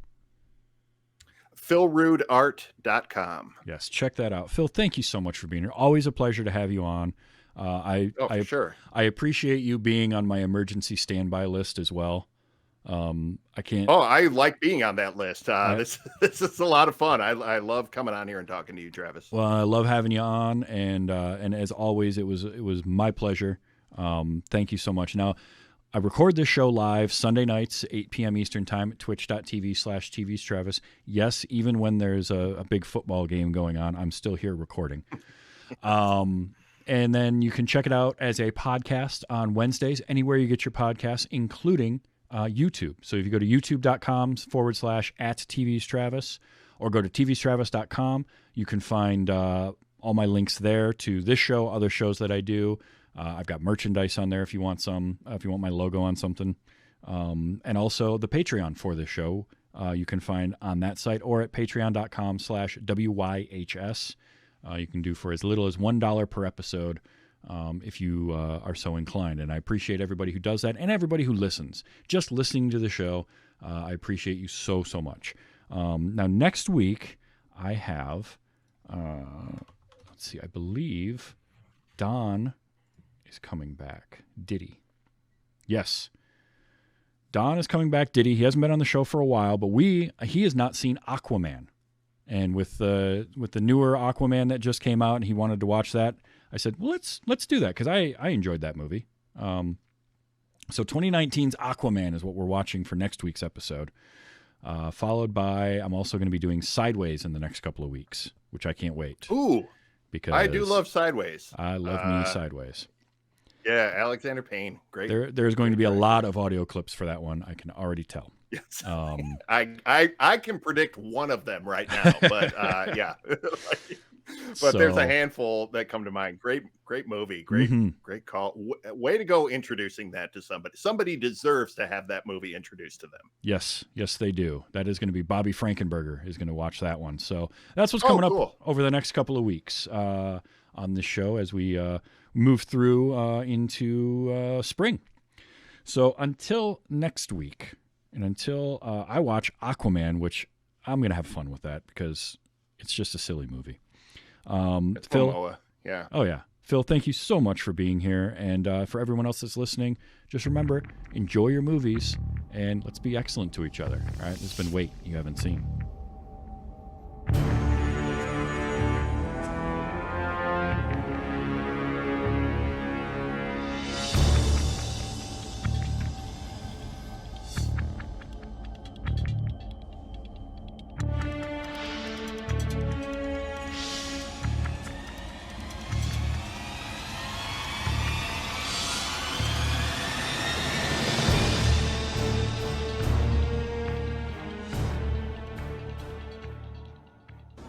F: philroodart.com.
E: Yes, check that out. Phil, thank you so much for being here. Always a pleasure to have you on.
F: Sure.
E: I appreciate you being on my emergency standby list as well. I can't.
F: Oh, I like being on that list. This is a lot of fun. I love coming on here and talking to you, Travis.
E: Well, I love having you on, and as always, it was my pleasure. Thank you so much. Now, I record this show live Sunday nights, 8 p.m. Eastern time at twitch.tv/TV's Travis. Yes, even when there's a big football game going on, I'm still here recording. And then you can check it out as a podcast on Wednesdays, anywhere you get your podcasts, including YouTube. So if you go to youtube.com/@TV's Travis, or go to tvstravis.com, you can find all my links there to this show, other shows that I do. I've got merchandise on there if you want some, if you want my logo on something. And also the Patreon for this show, you can find on that site or at patreon.com/WYHS. You can do for as little as $1 per episode if you are so inclined. And I appreciate everybody who does that and everybody who listens. Just listening to the show, I appreciate you so, so much. Now, next week, I have, I believe Don is coming back. Diddy. Yes. Don is coming back. Diddy. He hasn't been on the show for a while, but he has not seen Aquaman. And with the newer Aquaman that just came out, and he wanted to watch that, I said, well, let's do that, because I enjoyed that movie. So 2019's Aquaman is what we're watching for next week's episode. Followed by, I'm also going to be doing Sideways in the next couple of weeks, which I can't wait.
F: Ooh,
E: because
F: I do love Sideways.
E: I love me Sideways.
F: Yeah, Alexander Payne, great.
E: There's going to be a lot of audio clips for that one. I can already tell.
F: Yes. I can predict one of them right now, but yeah. But there's a handful that come to mind. Great movie. Great call. Way to go introducing that to somebody. Somebody deserves to have that movie introduced to them.
E: Yes, they do. That is going to be Bobby Frankenberger is going to watch that one. So that's what's coming up over the next couple of weeks on this show as we move through into spring. So until next week, and until I watch Aquaman, which I'm going to have fun with that because it's just a silly movie. Phil,
F: yeah.
E: Oh yeah, Phil. Thank you so much for being here, and for everyone else that's listening, just remember, enjoy your movies, and let's be excellent to each other. All right, there's been weight you haven't seen.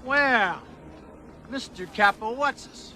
C: Well, Mr. Capo, what's this?